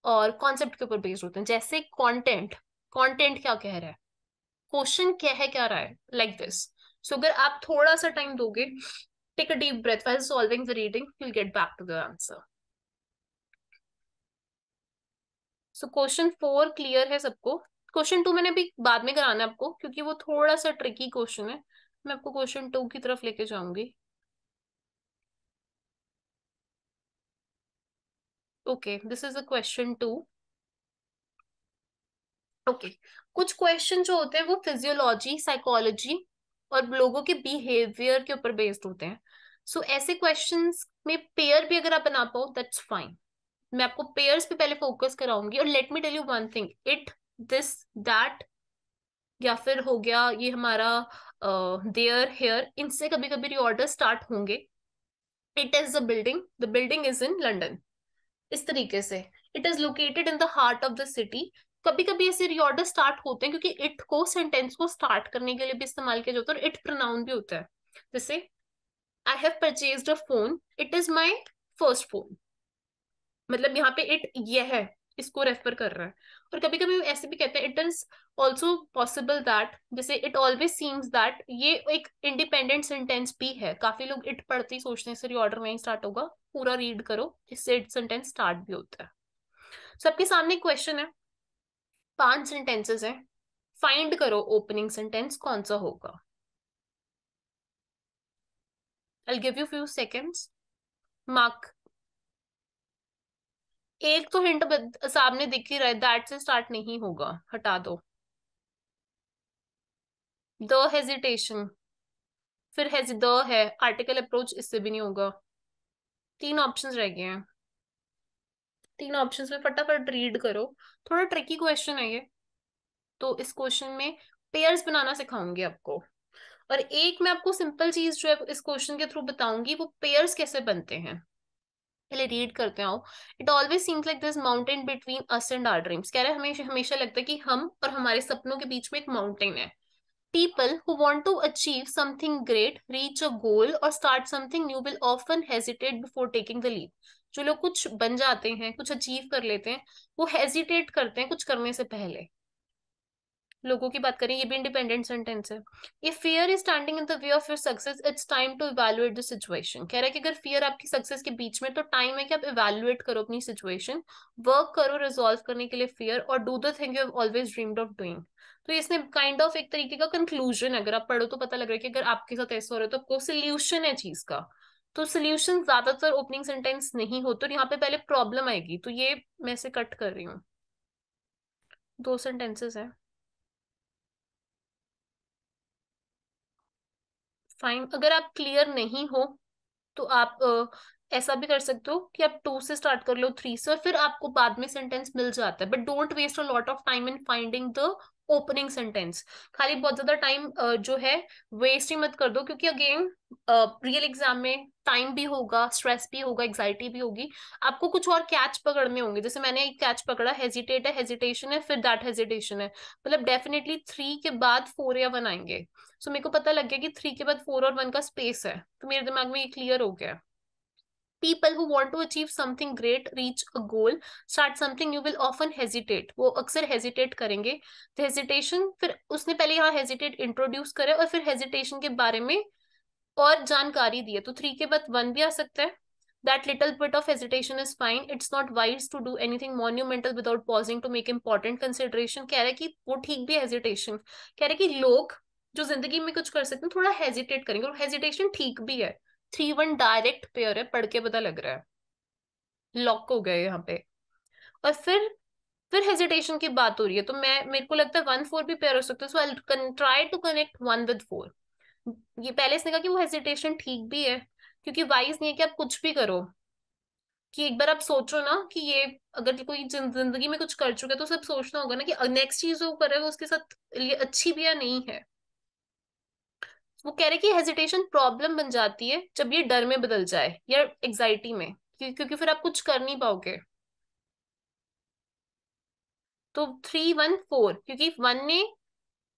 और कॉन्सेप्ट के ऊपर बेस्ड होते हैं। जैसे कंटेंट, कंटेंट क्या कह रहा है, क्वेश्चन क्या है, क्या रहा है, लाइक दिस। सो अगर आप थोड़ा सा टाइम दोगे, take a deep breath while solving the reading, you'll get back to the answer. So question 4 clear है सबको। क्वेश्चन 2 मैंने अभी बाद में कराना है आपको, क्योंकि वो थोड़ा सा ट्रिकी क्वेश्चन है। मैं आपको क्वेश्चन 2 की तरफ लेके जाऊंगी। Okay, this is a question 2। Okay, कुछ क्वेश्चन जो होते हैं वो फिजियोलॉजी, साइकोलॉजी और लोगों के बिहेवियर के ऊपर बेस्ड होते हैं। सो ऐसे क्वेश्चंस में पेयर भी अगर आप बना पाओ दैट्स फाइन। मैं आपको पेयर्स पे पहले फोकस कराऊंगी। और let me tell you one thing, it, this, that, या फिर हो गया ये हमारा देयर, हेयर, इनसे कभी कभी रिऑर्डर स्टार्ट होंगे। It is a building, the building is in London, इस तरीके से। It is located in the heart of the city. कभी कभी ऐसे रिऑर्डर स्टार्ट होते हैं, क्योंकि इट को सेंटेंस को स्टार्ट करने के लिए भी इस्तेमाल किया जाता है और इट प्रोनाउन भी होता है। जैसे I have purchased a phone, it is my first phone. मतलब यहाँ पे इट ये है, इसको रेफर कर रहा है। और कभी कभी ऐसे भी कहते हैं it is also possible that, जैसे इट ऑलवेज सीम्स दैट, ये एक इंडिपेंडेंट सेंटेंस भी है। काफी लोग इट पढ़ते ही सोचते हैं सर ऑर्डर में ही स्टार्ट होगा, पूरा रीड करो, इससे इट सेंटेंस स्टार्ट भी होता है। सबके सामने क्वेश्चन है, 5 सेंटेंसेस हैं, फाइंड करो ओपनिंग सेंटेंस कौन सा होगा। I give you few seconds, mark. एक तो हिंट सामने दिख ही रहा है, दैट से स्टार्ट नहीं होगा, हटा दो। द हेजिटेशन, फिर द है, आर्टिकल अप्रोच, इससे भी नहीं होगा। तीन ऑप्शंस रह गए हैं, तीन ऑप्शंस में फटाफट रीड करो। थोड़ा ट्रिकी क्वेश्चन है ये, तो इस क्वेश्चन में पेयर्स बनाना सिखाऊंगी आपको। और एक मैं आपको सिंपल चीज जो है इस क्वेश्चन के थ्रू बताऊंगी, वो पेयर्स कैसे बनते हैं। पहले रीड करते हो। It always seems like this mountain between us and our dreams, कह रहे हैं हमेशा हमेशा लगता है कि हम और हमारे सपनों के बीच में एक माउंटेन है। People who want to achieve something great, reach a goal or start something new will often hesitate before taking the leap. जो लोग कुछ बन जाते हैं, कुछ अचीव कर लेते हैं, वो हेजिटेट करते हैं कुछ करने से पहले। लोगों की बात करें, ये भी इंडिपेंडेंट सेंटेंस है। If fear is standing in the way of your success, it's time to evaluate the situation, कह रहा है कि अगर फियर आपकी सक्सेस के बीच में, तो टाइम है कि आप इवेलुएट करो अपनी सिचुएशन, वर्क करो रिजॉल्व करने के लिए फियर, और do the thing you have always dreamed of doing. तो इसने काइंड ऑफ एक तरीके का कंक्लूजन, अगर आप पढ़ो तो पता लग रहा है कि अगर आपके साथ ऐसा हो रहा है तो आपको सोल्यूशन है चीज का। तो सोल्यूशन ज्यादातर ओपनिंग सेंटेंस नहीं होते, और यहाँ पे पहले प्रॉब्लम आएगी, तो ये मैं से कट कर रही हूँ। दो सेंटेंसेस है। फाइन, अगर आप क्लियर नहीं हो तो आप ऐसा भी कर सकते हो कि आप टू से स्टार्ट कर लो, थ्री से, और फिर आपको बाद में सेंटेंस मिल जाता है। But don't waste a lot of time in finding the opening sentence. खाली बहुत ज्यादा टाइम जो है वेस्ट ही मत कर दो, क्योंकि अगेन रियल एग्जाम में टाइम भी होगा, स्ट्रेस भी होगा, एग्जाइटी भी होगी। आपको कुछ और कैच पकड़ने होंगे, जैसे मैंने एक कैच पकड़ा, हेजिटेट है, हेजिटेशन है, फिर दैट हेजिटेशन है, मतलब डेफिनेटली थ्री के बाद फोर या वन आएंगे। सो मेरे को पता लग गया कि थ्री के बाद फोर और वन का स्पेस है, तो मेरे दिमाग में ये क्लियर हो गया। People who want to achieve something great, reach a goal, start something new will often hesitate, वो अक्सर hesitate करेंगे। तो hesitation, फिर उसने पहले यहाँ hesitate इंट्रोड्यूस करे और फिर hesitation के बारे में और जानकारी दी है, तो थ्री के बाद वन भी आ सकता है। That little bit of hesitation is fine. It's not wise to do anything monumental without pausing to make important consideration. कह रहा है कि वो ठीक भी है hesitation, कह रहा है कि लोग जो जिंदगी में कुछ कर सकते हैं थोड़ा हेजिटेट करेंगे, और हेजिटेशन ठीक भी है। थ्री वन डायरेक्ट पेयर है, पढ़ के पता लग रहा है, लॉक हो गए यहाँ पे। और फिर हेजिटेशन की बात हो रही है, तो मैं मेरे को लगता है वन फोर भी पेयर हो सकता है, so I try to connect one with four. ये पहले इसने कहा कि वो हेजिटेशन ठीक भी है, क्योंकि वाइज नहीं है कि आप कुछ भी करो, कि एक बार आप सोचो ना कि ये अगर कोई जिंदगी में कुछ कर चुका है तो सब सोचना होगा ना कि नेक्स्ट चीज वो करे वो उसके साथ ये अच्छी भी या नहीं है। वो कह रहे कि हेजिटेशन प्रॉब्लम बन जाती है जब ये डर में बदल जाए या एग्जाइटी में, क्योंकि फिर आप कुछ कर नहीं पाओगे। तो थ्री वन फोर, क्योंकि वन ने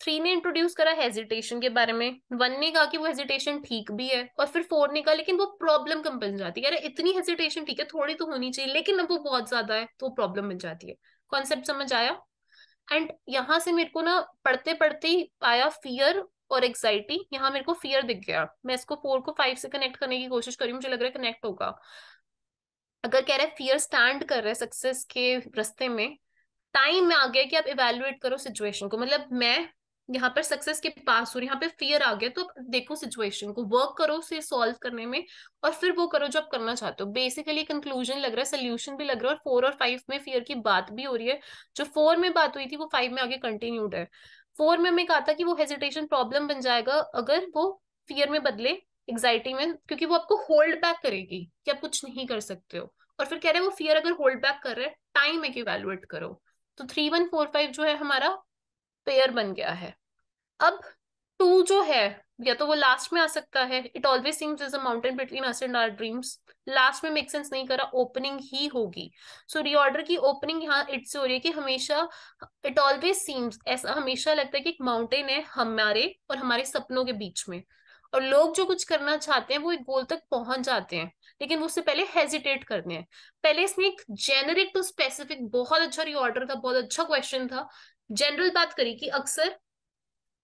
थ्री ने इंट्रोड्यूस करा हेजिटेशन के बारे में, वन ने कहा कि वो हेजिटेशन ठीक भी है, और फिर फोर ने कहा लेकिन वो प्रॉब्लम कम बन जाती है, अरे इतनी हेजिटेशन ठीक है, थोड़ी तो होनी चाहिए, लेकिन अब वो बहुत ज्यादा है तो प्रॉब्लम बन जाती है। कॉन्सेप्ट समझ आया। एंड यहाँ से मेरे को ना पढ़ते पढ़ते ही आया फियर और एग्जाइटी, यहाँ मेरे को फियर दिख गया, मैं इसको फोर को फाइव से कनेक्ट करने की कोशिश करी, मुझे लग रहा है कनेक्ट होगा। अगर कह रहे फियर स्टैंड कर रहे हैं सक्सेस के रास्ते में, टाइम में आ गया कि आप इवेलुएट करो सिचुएशन को, मतलब मैं यहाँ पर सक्सेस के पास हूँ, यहाँ पे फियर आ गया, तो आप देखो सिचुएशन को, वर्क करो उसे सॉल्व करने में, और फिर वो करो जो आप करना चाहते हो। बेसिकली कंक्लूजन लग रहा है, सोल्यूशन भी लग रहा है, और फोर और फाइव में फियर की बात भी हो रही है। जो फोर में बात हुई थी वो फाइव में आगे कंटिन्यूड है। फोर में मैं कहा था कि वो हेजिटेशन प्रॉब्लम बन जाएगा अगर वो फियर में बदले, एग्जाइटी में, क्योंकि वो आपको होल्ड बैक करेगी कि आप कुछ नहीं कर सकते हो। और फिर कह रहे हैं वो फियर अगर होल्ड बैक कर रहे हैं, टाइम है कि इवेलुएट करो। तो थ्री वन फोर फाइव जो है हमारा पेयर बन गया है। अब टू जो है, या तो वो लास्ट में आ सकता है, it always seems is a mountain between us and our dreams, last में मेक सेंस नहीं करा, ओपनिंग ही होगी। सो रीऑर्डर की ओपनिंग यहाँ इट से हो रही है कि हमेशा, इट ऑलवेज सीम्स, ऐसा हमेशा लगता है कि एक माउंटेन है हमारे और हमारे सपनों के बीच में, और लोग जो कुछ करना चाहते हैं वो एक गोल तक पहुंच जाते हैं, लेकिन उससे पहले हेजिटेट करते हैं। पहले इसने एक जेनरिक टू स्पेसिफिक, बहुत अच्छा रीऑर्डर था, बहुत अच्छा क्वेश्चन था। जनरल बात करी कि अक्सर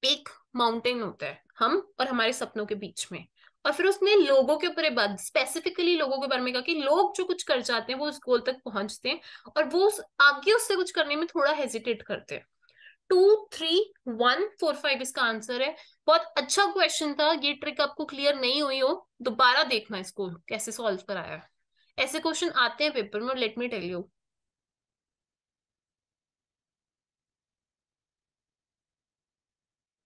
एक माउंटेन होता है हम और हमारे सपनों के बीच में, और फिर उसने लोगों के ऊपर बात, स्पेसिफिकली लोगों के बारे में कहा कि लोग जो कुछ कर जाते हैं वो उस गोल तक पहुंचते हैं, और वो आगे उससे कुछ करने में थोड़ा हेजिटेट करते हैं। Two three one four five इसका आंसर है। बहुत अच्छा क्वेश्चन था, ये ट्रिक आपको क्लियर नहीं हुई हो दोबारा देखना इसको कैसे सॉल्व कराया है। ऐसे क्वेश्चन आते हैं पेपर में, let me tell you.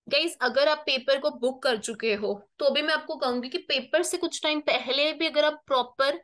Guys अगर आप पेपर को बुक कर चुके हो तो भी मैं आपको कहूंगी कि पेपर से कुछ टाइम पहले भी अगर आप प्रॉपर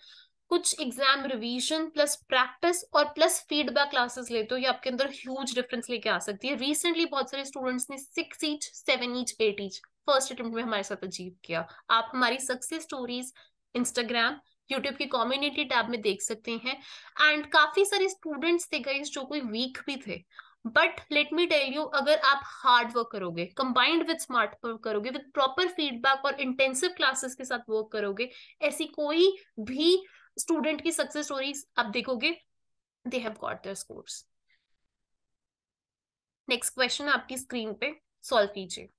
कुछ एग्जाम रिवीजन प्लस प्रैक्टिस और प्लस फीडबैक क्लासेस लेते हो, ये आपके अंदर ह्यूज डिफरेंस लेके आ सकती है। रिसेंटली बहुत सारे स्टूडेंट्स ने 6 each 7 each 8 each first attempt में हमारे साथ अचीव किया। आप हमारी सक्सेस स्टोरीज इंस्टाग्राम यूट्यूब की कम्युनिटी टैब में देख सकते हैं। एंड काफी सारे स्टूडेंट्स थे गाइस जो कोई वीक भी थे, but let me tell you, अगर आप हार्ड वर्क करोगे कंबाइंड विद स्मार्ट वर्क करोगे विद प्रॉपर फीडबैक और इंटेंसिव क्लासेस के साथ वर्क करोगे, ऐसी कोई भी स्टूडेंट की सक्सेस स्टोरीज आप देखोगे, they have got their scores. Next question आपकी स्क्रीन पे सॉल्व कीजिए।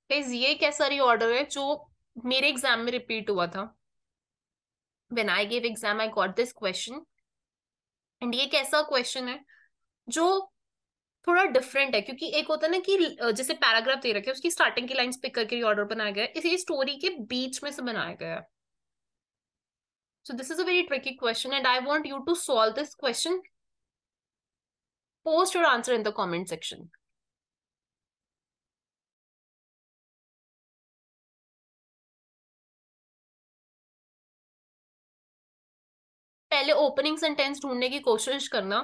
गाइस ये कैसा रीऑर्डर है जो मेरे एग्जाम में रिपीट हुआ था? When I give exam I got this question. And ये कैसा क्वेश्चन है जो थोड़ा डिफरेंट है, क्योंकि एक होता है ना कि जैसे पैराग्राफ दे रखे हैं उसकी स्टार्टिंग की लाइंस पिक करके ऑर्डर बनाया गया है, इसी स्टोरी के बीच में से बनाया गया है। So this is a very tricky question and I want you to solve this question. Post your answer in the comment section. पहले ओपनिंग सेंटेंस ढूंढने की कोशिश करना।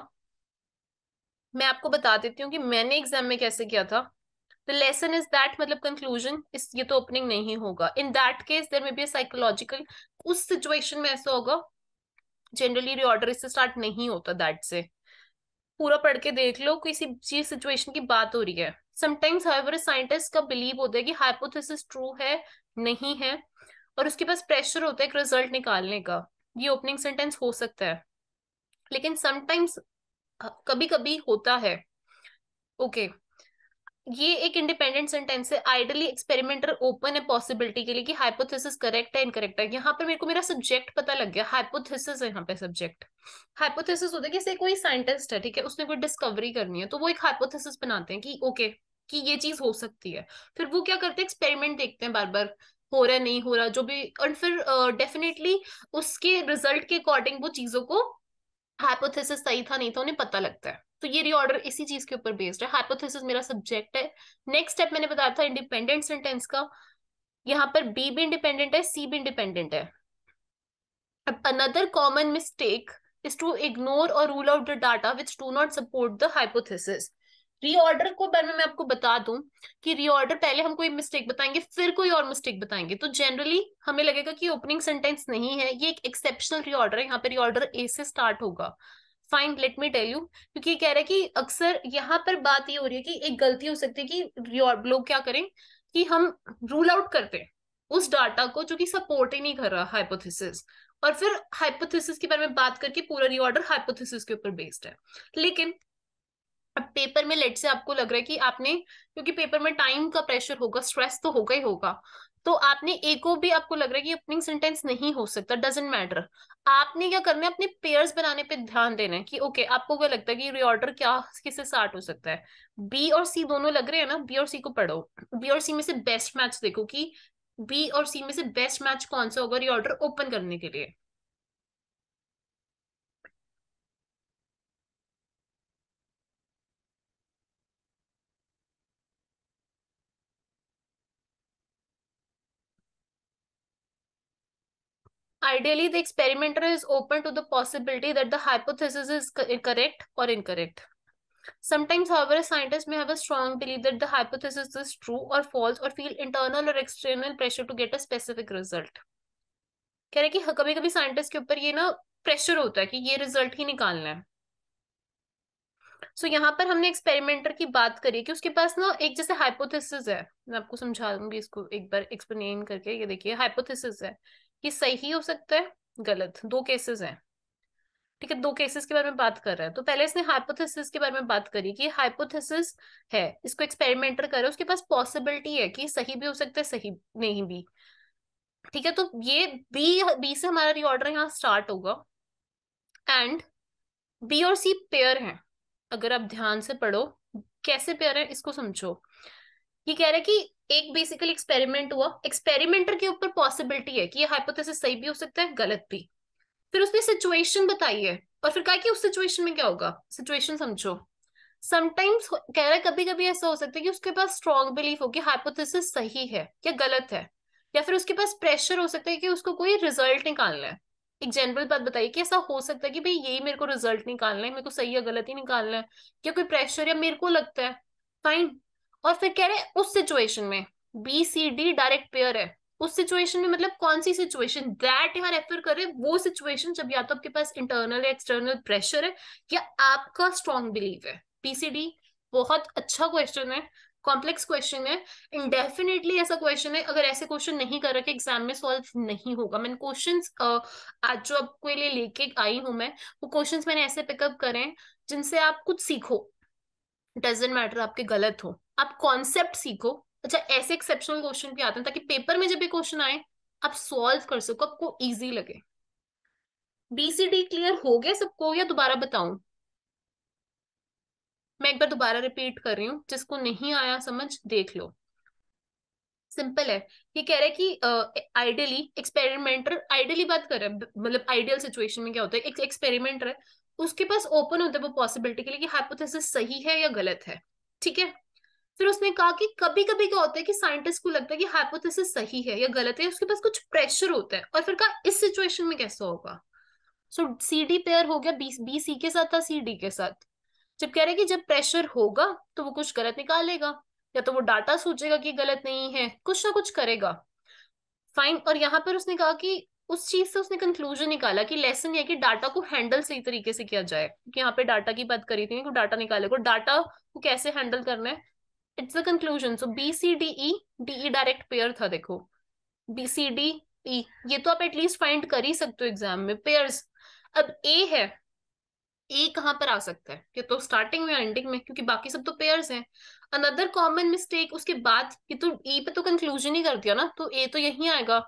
मैं आपको बता देती हूँ कि मैंने एग्जाम में कैसे किया था। द लेसन इज दैट मतलब कंक्लूजन, इस ये तो ओपनिंग नहीं होगा। In that case there may be psychological, उस सिचुएशन में ऐसा होगा। जनरली रीऑर्डर इससे स्टार्ट नहीं होता, दैट से पूरा पढ़ के देख लो किसी चीज सिचुएशन की बात हो रही है। समटाइम्स हाउएवर साइंटिस्ट का बिलीव होता है कि हाइपोथेसिस ट्रू है नहीं है, और उसके पास प्रेशर होता है एक रिजल्ट निकालने का। ये ओपनिंग सेंटेंस हो सकता है, लेकिन समटाइम्स कभी कभी होता है। ओके, ये एक इंडिपेंडेंट सेंटेंस है। आइडली एक्सपेरिमेंटर ओपन है पॉसिबिलिटी के लिए कि हाइपोथेसिस करेक्ट है इनकरेक्ट है। यहाँ पर मेरे को मेरा सब्जेक्ट पता लग गया, हाइपोथेसिस है यहाँ पे सब्जेक्ट। हाइपोथेसिस होता है कि जैसे कोई साइंटिस्ट है, ठीक है, उसने कोई डिस्कवरी करनी है तो वो एक हाइपोथेसिस बनाते हैं कि ओके कि ये चीज हो सकती है। फिर वो क्या करते हैं, एक्सपेरिमेंट देखते हैं बार बार, हो रहा है नहीं हो रहा जो भी, और फिर डेफिनेटली उसके रिजल्ट के अकॉर्डिंग वो चीजों को हाइपोथेसिस सही था नहीं था उन्हें पता लगता है। तो ये रीऑर्डर इसी चीज के ऊपर बेस्ड है। हाइपोथेसिस मेरा सब्जेक्ट है। नेक्स्ट स्टेप मैंने बताया था इंडिपेंडेंट सेंटेंस का। यहाँ पर बी भी इंडिपेंडेंट है, सी भी इंडिपेंडेंट है। अब another common mistake is to ignore or rule out the data which do not support the hypothesis। Reorder को बारे में मैं आपको बता दूं कि रीऑर्डर पहले हम कोई मिस्टेक बताएंगे फिर कोई और मिस्टेक बताएंगे, तो जनरली हमें लगेगा कि ओपनिंग सेंटेंस नहीं है, ये एक एक्सेप्शनल रीऑर्डर है, यहाँ पे रीऑर्डर ए से स्टार्ट होगा। Fine, let me tell you, क्योंकि ये कह रहा है कि अक्सर यहाँ पर बात ये हो रही है कि एक गलती हो सकती है कि लोग क्या करें कि हम रूल आउट करते हैं उस डाटा को जो कि सपोर्ट ही नहीं कर रहा हाइपोथेसिस, और फिर हाइपोथेसिस के बारे में बात करके पूरा रीऑर्डर हाइपोथेसिस के ऊपर बेस्ड है। लेकिन अब पेपर में लेट से आपको लग रहा है कि आपने, क्योंकि पेपर में टाइम का प्रेशर होगा, स्ट्रेस तो होगा ही होगा, तो आपने एक को भी आपको लग रहा है कि ओपनिंग सेंटेंस नहीं हो सकता, डजेंट मैटर। आपने क्या करना है, अपने पेयर्स बनाने पे ध्यान देना है कि ओके आपको क्या लगता है कि रीऑर्डर क्या किससे स्टार्ट हो सकता है। बी और सी दोनों लग रहे हैं ना, बी और सी को पढ़ो। बी और सी में से बेस्ट मैच देखो कि बी और सी में से बेस्ट मैच कौन सा होगा रीऑर्डर ओपन करने के लिए। Ideally, the experimenter is open to the possibility that the hypothesis is correct or incorrect. Sometimes, however, a scientist may have a strong belief that the hypothesis is true or false or feel internal or external pressure to get a specific result. कह रहे कि कभी कभी scientist के ऊपर ये ना pressure होता है कि ये रिजल्ट ही निकालना है। सो यहाँ पर हमने एक्सपेरिमेंटर की बात करी कि उसके पास ना एक जैसे हाइपोथेसिस है। मैं आपको समझा दूंगी इसको एक बार एक्सप्लेन करके। ये देखिए हाइपोथेसिस है कि सही हो सकता है गलत, दो केसेस हैं, ठीक है, दो केसेस के बारे में बात कर रहा है। तो पहले इसने हाइपोथेसिस के बारे में बात करी कि हाइपोथेसिस है, इसको एक्सपेरिमेंटर कर रहा है, उसके पास पॉसिबिलिटी है कि सही भी हो सकता है सही नहीं भी, ठीक है। तो ये बी बी से हमारा रीऑर्डर यहाँ स्टार्ट होगा। एंड बी और सी पेयर हैं, अगर आप ध्यान से पढ़ो कैसे पेयर है इसको समझो। ये कह रहा है कि एक बेसिकली एक्सपेरिमेंट हुआ, एक्सपेरिमेंटर के ऊपर पॉसिबिलिटी है कि ये हाइपोथेसिस सही भी हो सकता है गलत भी। फिर उसने सिचुएशन बताई है और फिर कहा कि उस सिचुएशन में क्या होगा, सिचुएशन समझो। समटाइम्स कह रहा है कभी कभी ऐसा हो सकता है कि उसके पास स्ट्रॉन्ग बिलीफ हो कि हाइपोथेसिस सही है या गलत है, या फिर उसके पास प्रेशर हो सकता है कि उसको कोई रिजल्ट निकालना है। एक जनरल बात बताइए कि ऐसा हो सकता है कि भाई यही मेरे को रिजल्ट निकालना है, मेरे को सही या गलत ही निकालना है, या कोई प्रेशर या मेरे को लगता है। फाइन। और फिर कह रहे हैं उस सिचुएशन में B C D direct pair है। उस सिचुएशन में मतलब कौन सी सिचुएशन, दैट यहाँ रेफर करे वो सिचुएशन जब या तो आपके पास इंटरनल या एक्सटर्नल प्रेशर है या आपका स्ट्रॉन्ग बिलीव है। पीसीडी बहुत अच्छा क्वेश्चन है, कॉम्प्लेक्स क्वेश्चन है, इंडेफिनेटली ऐसा क्वेश्चन है। अगर ऐसे क्वेश्चन नहीं कर रखे एग्जाम में सॉल्व नहीं होगा। मैंने क्वेश्चंस आज जो आपके लिए लेके आई हूं मैं, वो क्वेश्चंस मैंने ऐसे पिकअप करे हैं जिनसे आप कुछ सीखो। डजेंट मैटर आपके गलत हो, आप कॉन्सेप्ट सीखो। अच्छा ऐसे एक्सेप्शनल क्वेश्चन भी आते हैं ताकि पेपर में जब भी क्वेश्चन आए आप सॉल्व कर सको, आपको इजी लगे। बीसीडी क्लियर हो गया सबको या दोबारा बताऊं? मैं एक बार दोबारा रिपीट कर रही हूँ, जिसको नहीं आया समझ देख लो। सिंपल है। ये कह रहे हैं कि आइडियली एक्सपेरिमेंटर, आइडियली बात कर रहे हैं मतलब आइडियल सिचुएशन में क्या होता है, एक एक्सपेरिमेंटर है, उसके पास ओपन होता है वो पॉसिबिलिटी के लिए कि हाइपोथेसिस सही है या गलत है। ठीक है। फिर उसने कहा कि कभी कभी क्या होता है कि साइंटिस्ट को लगता है कि हाइपोथेसिस सही है या गलत है, उसके पास कुछ प्रेशर होता है। और फिर कहा इस सिचुएशन में कैसा होगा। सो सी डी पेयर हो गया, बी बी सी के साथ था सी डी के साथ। जब कह रहे हैं कि जब प्रेशर होगा तो वो कुछ गलत निकालेगा, या तो वो डाटा सोचेगा कि गलत नहीं है, कुछ ना कुछ करेगा। फाइन। और यहाँ पर उसने कहा कि उस चीज से उसने कंक्लूजन निकाला कि लेसन ये कि डाटा को हैंडल सही तरीके से किया जाए, क्योंकि यहाँ पे डाटा की बात करी थी कि डाटा निकालेगा, डाटा को कैसे हैंडल करना है। It's the conclusion. So B C D E, D E direct pair था देखो, बी सी डी ई, ये तो आप एटलीस्ट फाइंड कर ही सकते हो एग्जाम में पेयर्स। अब ए है, ए कहाँ पर आ सकता है, ये तो स्टार्टिंग में एंडिंग में, क्योंकि बाकी सब तो पेयर्स हैं। अनदर कॉमन मिस्टेक उसके बाद, ये तो ए पे तो कंक्लूजन ही कर दिया ना, तो ए तो यही आएगा।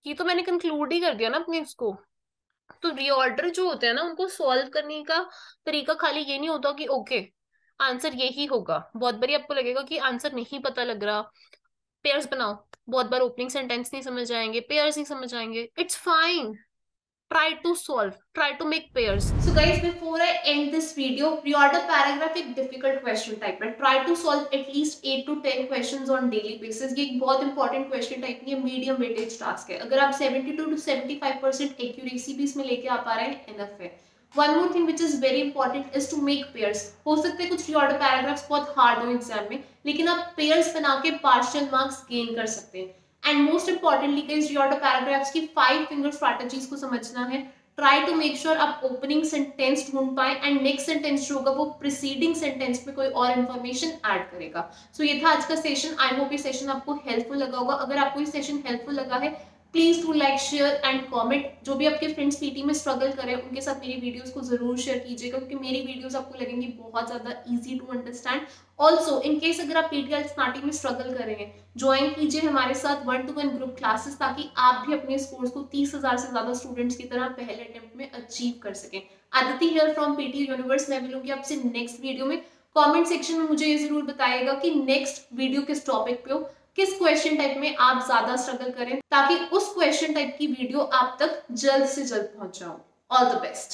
ये तो मैंने कंक्लूड ही कर दिया ना अपने उसको। तो रीऑर्डर जो होते हैं ना उनको सॉल्व करने का तरीका खाली ये नहीं होता कि ओके आंसर यही होगा। बहुत बारी आपको लगेगा कि आंसर नहीं पता लग रहा, पेयर्स बनाओ। बहुत बार ओपनिंग सेंटेंस नहीं समझ आएंगे, पेयर्स नहीं समझ आएंगे, it's fine. Try to solve, try to make pairs. So guys, before I end this video, reorder paragraph एक difficult question type है। Try to solve at least 8 to 10 questions on daily basis। ये एक बहुत important question type नहीं है, medium weightage task है। अगर आप 72 to 75% accuracy भी इसमें लेके आ पा रहे हैं, enough है। One more thing which is very important is to make pairs। हो सकते हैं कुछ reorder paragraphs बहुत hard हो एग्जाम में, लेकिन आप pairs बना के partial marks gain कर सकते हैं। And most importantly guys reorder paragraphs की 5 फिंगर स्ट्रैटेजीज को समझना है। ट्राई टू मेक श्योर आप ओपनिंग सेंटेंस ढूंढ पाए एंड नेक्स्ट सेंटेंस जो होगा वो प्रीसीडिंग सेंटेंस में कोई और इन्फॉर्मेशन ऐड करेगा। सो ये था आज का सेशन। आई होप ये सेशन आपको हेल्पफुल लगा होगा। अगर आपको ये सेशन हेल्पफुल लगा है please do like share and comment. जो भी आपके फ्रेंड्स पीटी में स्ट्रगल करें उनके साथ मेरी वीडियोस को जरूर शेयर कीजिएगा, क्योंकि मेरी वीडियोस आपको लगेंगी बहुत ज्यादा easy to understand. Also in case अगर आप पीटीएल स्टार्टिंग में स्ट्रगल कर रहे हैं, ज्वाइन कीजिए हमारे साथ 1-to-1 ग्रुप क्लासेस, ताकि आप भी अपने स्कोर्स को 30,000 से ज्यादा स्टूडेंट्स की तरह पहले अटेम्प्ट में अचीव कर सकें। Aditi here from PT universe. मैं मिलूंगी आपसे नेक्स्ट वीडियो में। कमेंट सेक्शन में मुझे ये जरूर बताइएगा कि नेक्स्ट वीडियो किस टॉपिक पे हो, किस क्वेश्चन टाइप में आप ज्यादा स्ट्रगल करें, ताकि उस क्वेश्चन टाइप की वीडियो आप तक जल्द से जल्द पहुंच जाओ। All the best.